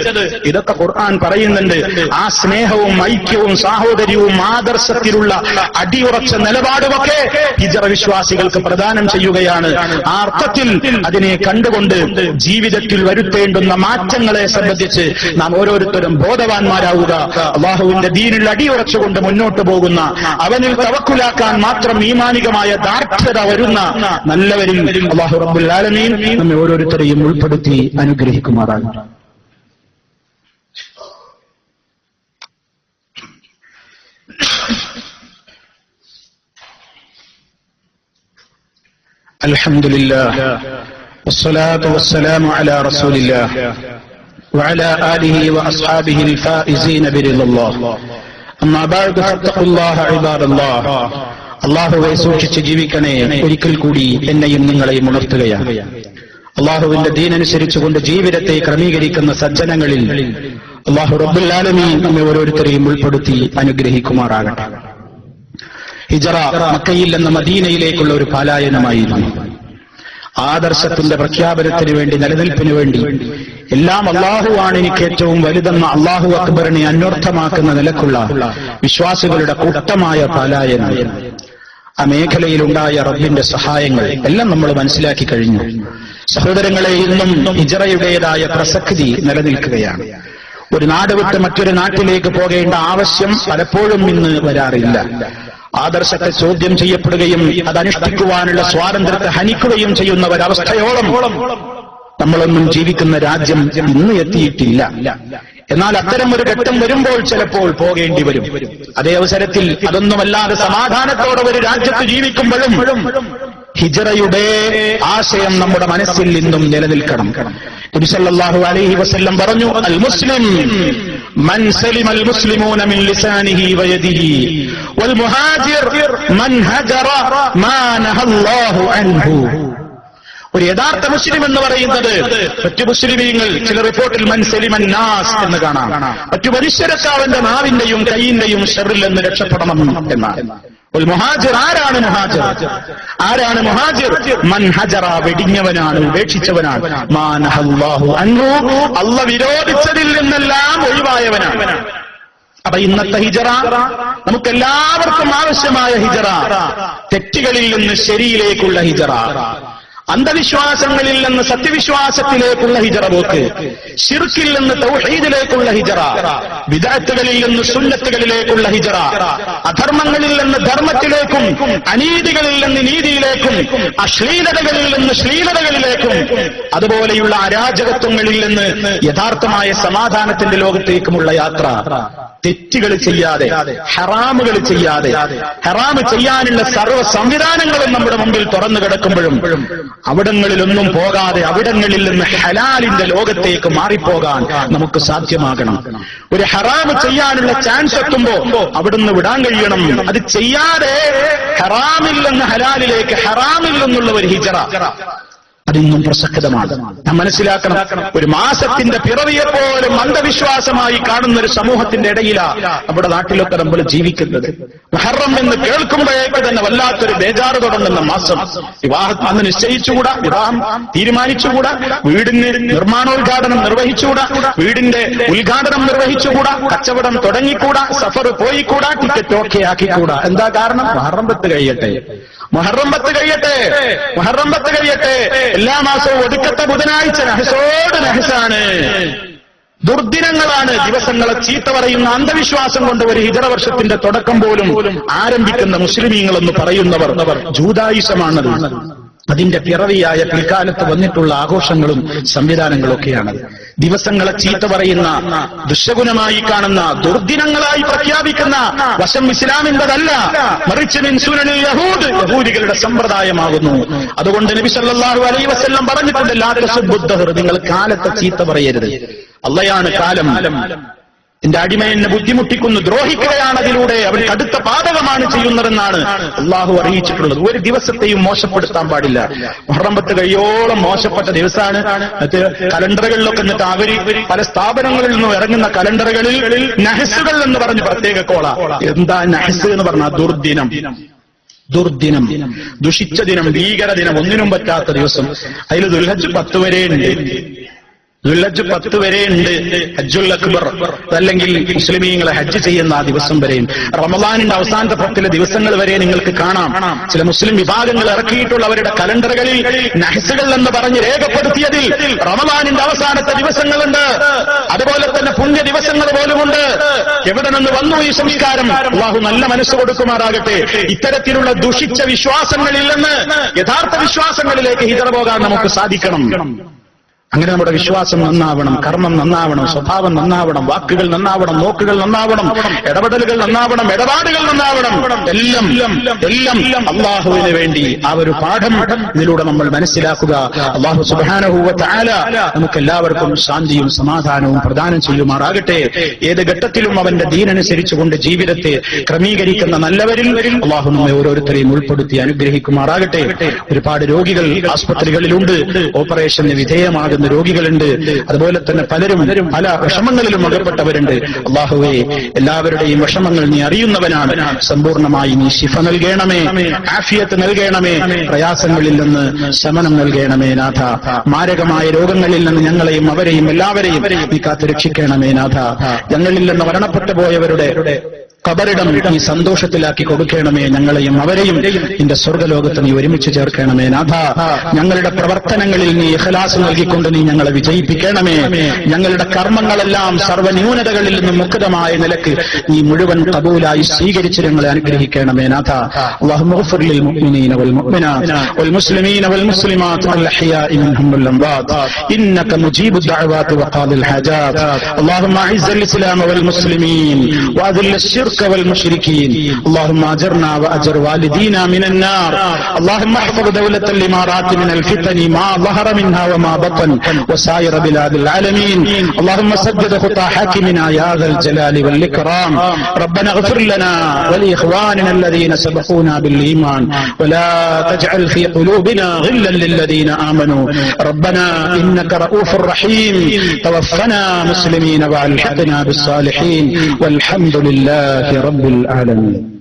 ഇതൊക്കെ ഖുർആൻ പറയുന്നുണ്ട്. ആ സ്നേഹവും ഐക്യവും സാഹോദര്യവും ആദർശത്തിലുള്ള അടിയുറച്ച നിലപാടുമൊക്കെ ഹിജ്റ വിശ്വാസികൾക്ക് പ്രദാനം ചെയ്യുകയാണ്. ആ അർത്ഥത്തിൽ അതിനെ കണ്ടുകൊണ്ട് ജീവിതത്തിൽ വരുത്തേണ്ടുന്ന മാറ്റങ്ങളെ സംബന്ധിച്ച് നാം ഓരോരുത്തരും ബോധവാന്മാരാവുക. അല്ലാഹുവിന്റെ ദീനിൽ അടിയുറച്ചുകൊണ്ട് മുന്നോട്ട് പോകുന്ന, അവനിൽ തവക്കുലാക്കാൻ മാത്രം ഈമാനികമായ ദാർഢ്യത വരുന്ന നല്ലവരിൽ അല്ലാഹു റബ്ബുൽ ആലമീൻ നമ്മെ ഓരോരുത്തരെയും ഉൾപ്പെടുത്തി അനുഗ്രഹിക്കുമാറാകും. അൽഹംദുലില്ലാഹ് والصلاة والسلام على رسول الله وعلى آله وأصحابه الفائزين برضا الله أما بعد فاتقوا الله عباد الله. അല്ലാഹുവെ സൂക്ഷിച്ച് ജീവിക്കണേ. ഒരിക്കൽ കൂടി എന്നെയും നിങ്ങളെയും ഉണർത്തുകയാണ്. അല്ലാഹുവിന്റെ ദീനനുസരിച്ചുകൊണ്ട് ജീവിതത്തെ ക്രമീകരിക്കുന്ന സജ്ജനങ്ങളിൽ അല്ലാഹു റബ്ബുൽ ആലമീൻ നമ്മെ ഓരോരുത്തരെയും ഉൾപ്പെടുത്തി അനുഗ്രഹിക്കുമാറാകട്ടെ. ഹിജ്റ മക്കയിൽ നിന്ന് മദീനയിലേക്കുള്ള ഒരു പലായനമായിരുന്നു. ആദർശത്തിന്റെ പ്രഖ്യാപനത്തിന് വേണ്ടി, നിലനിൽപ്പിന് വേണ്ടി എല്ലാം അല്ലാഹുവാണ് എനിക്ക് ഏറ്റവും വലുതെന്ന അല്ലാഹു അക്ബറിനെ അന്വർത്ഥമാക്കുന്ന നിലക്കുള്ള വിശ്വാസികളുടെ കൂട്ടമായ പലായനം. ആ മേഖലയിലുണ്ടായ റബ്ബിന്റെ സഹായങ്ങൾ എല്ലാം നമ്മൾ മനസ്സിലാക്കി കഴിഞ്ഞു. സഹോദരങ്ങളെ, ഇന്നും ഹിജ്റയുടേതായ പ്രസക്തി നിലനിൽക്കുകയാണ്. ഒരു നാട് വിട്ട് മറ്റൊരു നാട്ടിലേക്ക് പോകേണ്ട ആവശ്യം പലപ്പോഴും ഇന്ന് വരാറില്ല. ആദർശത്തെ ചോദ്യം ചെയ്യപ്പെടുകയും അതനുഷ്ഠിക്കുവാനുള്ള സ്വാതന്ത്ര്യത്തെ ഹനിക്കുകയും ചെയ്യുന്ന ഒരവസ്ഥയോളം നമ്മളൊന്നും ജീവിക്കുന്ന രാജ്യം ഇന്ന് എത്തിയിട്ടില്ല. എന്നാൽ അത്തരം ഒരു ഘട്ടം വരുമ്പോൾ ചിലപ്പോൾ പോകേണ്ടി വരും. അതേ അവസരത്തിൽ അതൊന്നുമല്ലാതെ സമാധാനത്തോടെ ഒരു രാജ്യത്ത് ജീവിക്കുമ്പോഴും ഹിജ്റയുടെ ആശയം നമ്മുടെ മനസ്സിൽ നിന്നും നിലനിൽക്കണം. നബി സല്ലല്ലാഹു അലൈഹി വസല്ലം പറഞ്ഞു, അൽ മുസ്ലിം മൻ സലിമൽ മുസ്ലിമൂന മിൻ ലിസാനിഹി വയദിഹി വൽ മുഹാജിർ മൻ ഹജറ മാ നഹല്ലാഹു അൻഹു. ഒരു യഥാർത്ഥ മുസ്ലിം എന്ന് പറയുന്നത്, മറ്റു മുസ്ലിമീങ്ങൾ ചില റിപ്പോർട്ടിൽ മൻ സലിമൻ നാസ് എന്ന് കാണാം, മറ്റു മനുഷ്യരൊക്കെ അവന്റെ നാവിന്റെയും കൈയിന്റെയും ശർറിൽ നിന്ന് രക്ഷപ്പെടണം എന്നാണ്. ഒരു മുഹാജിർ, ആരാണ് മുഹാജിർ? മൻ ഹജറ, വെടിഞ്ഞവനാണ്, ഉപേക്ഷിച്ചവനാണ്. മാ നഹല്ലാഹു അൻഹു, അല്ലാഹു വിരോധിച്ചതിൽ നിന്നെല്ലാം ഒഴിവായവനാണ്. അപ്പൊ ഇന്നത്തെ ഹിജ്റ നമുക്കെല്ലാവർക്കും ആവശ്യമായ ഹിജ്റ, തെറ്റുകളിൽ നിന്ന് ശരിയിലേക്കുള്ള ഹിജ്റ, അന്ധവിശ്വാസങ്ങളിൽ നിന്ന് സത്യവിശ്വാസത്തിലേക്കുള്ള ഹിജ്റ പോക്ക്, ശിർക്കിൽ നിന്ന് തൗഹീദിലേക്കുള്ള ഹിജ്റ, ബിദ്അത്തുകളിൽ നിന്ന് സുന്നത്തുകളിലേക്കുള്ള ഹിജ്റ, അധർമ്മങ്ങളിൽ നിന്ന് ധർമ്മത്തിലേക്കും അനീതികളിൽ നിന്ന് നീതിയിലേക്കും അശ്ലീലതകളിൽ നിന്ന് ശ്ലീലതകളിലേക്കും അതുപോലെയുള്ള അരാജകത്വങ്ങളിൽ നിന്ന് യഥാർത്ഥമായ സമാധാനത്തിന്റെ ലോകത്തേക്കുമുള്ള യാത്ര. തെറ്റുകൾ ചെയ്യാതെ, ഹറാമുകൾ ചെയ്യാതെ, ഹറാമ് ചെയ്യാനുള്ള സർവ്വ സംവിധാനങ്ങളും നമ്മുടെ മുമ്പിൽ തുറന്നു കിടക്കുമ്പോഴും അവിടങ്ങളിലൊന്നും പോകാതെ അവിടങ്ങളിൽ നിന്ന് ഹലാലിന്റെ ലോകത്തേക്ക് മാറിപ്പോകാൻ നമുക്ക് സാധ്യമാകണം. ഒരു ഹറാമ് ചെയ്യാനുള്ള ചാൻസ് എത്തുമ്പോ അവിടുന്ന് വിടാൻ കഴിയണം. അത് ചെയ്യാതെ ഹറാമിൽ നിന്ന് ഹലാലിലേക്ക്, ഹറാമിൽ നിന്നുള്ള ഒരു ഹിജ്റ അതിന്നും പ്രസക്തമാണ്. നാം മനസ്സിലാക്കണം, ഒരു മാസത്തിന്റെ പിറവിയെ പോലും അന്ധവിശ്വാസമായി കാണുന്ന ഒരു സമൂഹത്തിന്റെ ഇടയിലാണ് നമ്മുടെ നാട്ടിലൊക്കെ നമ്മൾ ജീവിക്കുന്നത്. മുഹറം എന്ന് കേൾക്കുമ്പോഴേക്ക് തന്നെ വല്ലാത്തൊരു ബേജാറ് തുടങ്ങുന്ന മാസം. വിവാഹം അന്ന് നിശ്ചയിച്ചുകൂടാ, വിവാഹം തീരുമാനിച്ചുകൂടാ, വീടിന് നിർമ്മാണോദ്ഘാടനം നിർവഹിച്ചുകൂടാ, വീടിന്റെ ഉദ്ഘാടനം നിർവഹിച്ചുകൂടാ, കച്ചവടം തുടങ്ങിക്കൂടാ, സഫർ പോയിക്കൂടാ, ടിക്കറ്റ് ഓക്കെ ആക്കിക്കൂടാ. എന്താ കാരണം? മുഹറം 10 കഴിയട്ടെ, മുഹറം 10 കഴിയട്ടെ, മുഹറം 10 കഴിയട്ടെ. എല്ലാ മാസവും ഒടുക്കത്തെ ബുധനാഴ്ച നഹസോട് നഹസാണ്, ദുർദിനങ്ങളാണ്. ദിവസങ്ങളെ ചീത്ത പറയുന്ന അന്ധവിശ്വാസം കൊണ്ട് ഒരു ഹിജറ വർഷത്തിന്റെ തുടക്കം പോലും ആരംഭിക്കുന്ന മുസ്ലിമീങ്ങളെന്ന് പറയുന്നവർ ജൂദായിസമാണത്. അതിന്റെ പിറവിയായ പിൽക്കാലത്ത് വന്നിട്ടുള്ള ആഘോഷങ്ങളും സംവിധാനങ്ങളൊക്കെയാണത്. ദിവസങ്ങളെ ചീത്ത പറയുന്ന, ദുശഗുണമായി കാണുന്ന, ദുർദിനങ്ങളായി പ്രഖ്യാപിക്കുന്ന വശം ഇസ്ലാമിന്റെതല്ല, മറിച്ച് മിൻ സുനനിൽ യഹൂദ്, യഹൂദികളുടെ സമ്പ്രദായമാകുന്നു. അതുകൊണ്ട് നബി സല്ലല്ലാഹു അലൈഹി വസല്ലം പറഞ്ഞിട്ടുണ്ട്, ലാ തസുബ്ബുദ് ദഹ്ർ, നിങ്ങൾ കാലത്തെ ചീത്ത പറയരുത്. അള്ളയാണ് കാലം. എന്റെ അടിമ എന്നെ ബുദ്ധിമുട്ടിക്കുന്നു, ദ്രോഹിക്കുകയാണ്, അതിലൂടെ അവൻ കടുത്ത പാതകമാണ് ചെയ്യുന്നതെന്നാണ് അള്ളാഹു അറിയിച്ചിട്ടുള്ളത്. ഒരു ദിവസത്തെയും മോശപ്പെടുത്താൻ പാടില്ല. മുഹറം 10 കഴിയോളം മോശപ്പെട്ട ദിവസമാണ്. കലണ്ടറുകളിലൊക്കെ എന്നിട്ട് അവര് പല സ്ഥാപനങ്ങളിൽ നിന്നും ഇറങ്ങുന്ന കലണ്ടറുകളിൽ നഹസുകൾ എന്ന് പറഞ്ഞ് പ്രത്യേക കോള. എന്താ നഹസ് എന്ന് പറഞ്ഞാൽ? ദുർദിനം, ദുർദിനം, ദുഷിച്ച ദിനം, ഭീകരദിനം, ഒന്നിനും പറ്റാത്ത ദിവസം. അതിൽ ദുൽഹജ്ജ് 10 വരെ ഉണ്ട്. ദുൽഹജ്ജ് 10 വരെ ഉണ്ട്. ഹജ്ജുൽ അക്ബർ, അല്ലെങ്കിൽ മുസ്ലിമീങ്ങളെ ഹജ്ജ് ചെയ്യുന്ന ആ ദിവസം വരെയും. റമളാനിന്റെ അവസാനത്തെ 10 ദിവസങ്ങൾ വരെ നിങ്ങൾക്ക് കാണാം ചില മുസ്ലിം വിഭാഗങ്ങൾ ഇറക്കിയിട്ടുള്ള അവരുടെ കലണ്ടറുകളിൽ നഹ്സുകൾ എന്ന് പറഞ്ഞ് രേഖപ്പെടുത്തിയതിൽ റമളാനിന്റെ അവസാനത്തെ ദിവസങ്ങളുണ്ട്. അതുപോലെ തന്നെ പുണ്യ ദിവസങ്ങൾ പോലുമുണ്ട്. എവിടെ നിന്ന് വന്നു ഈ സംസ്കാരം? അല്ലാഹു നല്ല മനസ്സ് കൊടുക്കുമാറാകട്ടെ. ഇത്തരത്തിലുള്ള ദുഷിച്ച വിശ്വാസങ്ങളിൽ നിന്ന് യഥാർത്ഥ വിശ്വാസങ്ങളിലേക്ക് ഹിജറ പോകാൻ നമുക്ക് സാധിക്കണം. അങ്ങനെ നമ്മുടെ വിശ്വാസം നന്നാവണം, കർമ്മം നന്നാവണം, സ്വഭാവം നന്നാവണം, വാക്കുകൾ നന്നാവണം, നോക്കുകൾ നന്നാവണം, ഇടപെടലുകൾ നന്നാവണം, ഇടപാടുകൾ നന്നാവണം. എല്ലാം അള്ളാഹുവിന് വേണ്ടി. ആ ഒരു പാഠം ഇതിലൂടെ നമ്മൾ മനസ്സിലാക്കുക. അള്ളാഹു സുബ്ഹാനഹു വ തആല നമുക്കെല്ലാവർക്കും ശാന്തിയും സമാധാനവും പ്രദാനം ചെയ്യുമാറാകട്ടെ. ഏത് ഘട്ടത്തിലും അവന്റെ ദീനനുസരിച്ചുകൊണ്ട് ജീവിതത്തെ ക്രമീകരിക്കുന്ന നല്ലവരിൽ അള്ളാഹു നമ്മെ ഓരോരുത്തരെയും ഉൾപ്പെടുത്തി അനുഗ്രഹിക്കുമാറാകട്ടെ. ഒരുപാട് രോഗികൾ ആസ്പത്രികളിലുണ്ട്, ഓപ്പറേഷന് വിധേയമാകുന്ന രോഗികളുണ്ട്. അതുപോലെ തന്നെ പലരും പല വിഷമങ്ങളിലും അകപ്പെട്ടവരുണ്ട്. അല്ലാഹുവേ, എല്ലാവരുടെയും വിഷമങ്ങൾ നീ അറിയുന്നവനാണ്. സമ്പൂർണമായി നീ ശിഫ നൽകണമേ, ആഫിയത്ത് നൽകണമേ, പ്രയാസങ്ങളിൽ നിന്ന് ശമനം നൽകണമേ നാഥ. മാരകമായ രോഗങ്ങളിൽ നിന്ന് ഞങ്ങളെയും അവരെയും എല്ലാവരെയും നീ കാത്തു രക്ഷിക്കണമേ നാഥ. ഞങ്ങളിൽ നിന്ന് മരണപ്പെട്ടു പോയവരുടെ ഖബറിടം നീ സന്തോഷത്തിലാക്കി കൊടുക്കണമേ. ഞങ്ങളെയും അവരെയും നിന്റെ സ്വർഗ്ഗലോകത്ത് നീ ഒരുമിച്ച് ചേർക്കണമേ നാഥ. ഞങ്ങളുടെ പ്രവർത്തനങ്ങളിൽ നീ ഇഖ്ലാസ് നൽകിക്കൊണ്ട് നീ ഞങ്ങളെ വിജയിപ്പിക്കണമേ. ഞങ്ങളുടെ കർമ്മങ്ങളെല്ലാം സർവ്വന്യൂനതകളിൽ നിന്നും മുക്തമായ നിലക്ക് നീ മുഴുവൻ ഖബൂലായി സ്വീകരിച്ച് ഞങ്ങളെ അനുഗ്രഹിക്കണമേ നാഥ. അല്ലാഹുമ്മ ഗ്ഫിർ ലിൽ മുഅ്മിനീന വൽ മുഅ്മിനാത്ത് വൽ മുസ്ലിമീന വൽ മുസ്ലിമാത്ത് വൽ അഹ്യാഇ മിൻഹും വൽ അംവാത്ത് ഇന്നക മുജീബുദ് ദഅവാതി വഖാദിൽ ഹാജാത്ത്. അല്ലാഹുമ്മ അഇസ്സൽ ഇസ്ലാമ വൽ മുസ്ലിമീൻ വഅദിൽ الشرك والمشركين. اللهم اجرنا واجر والدينا من النار. اللهم احفظ دولة الامارات من الفتن ما ظهر منها وما بطن وسائر بلاد العالمين. اللهم سدد خطى حاكمنا يا ذا الجلال والاكرام. ربنا اغفر لنا ولاخواننا الذين سبقونا بالايمان ولا تجعل في قلوبنا غلا للذين امنوا. ربنا انك رؤوف رحيم. توفنا مسلمين والحقنا بالصالحين والحمد لله رب العالمين.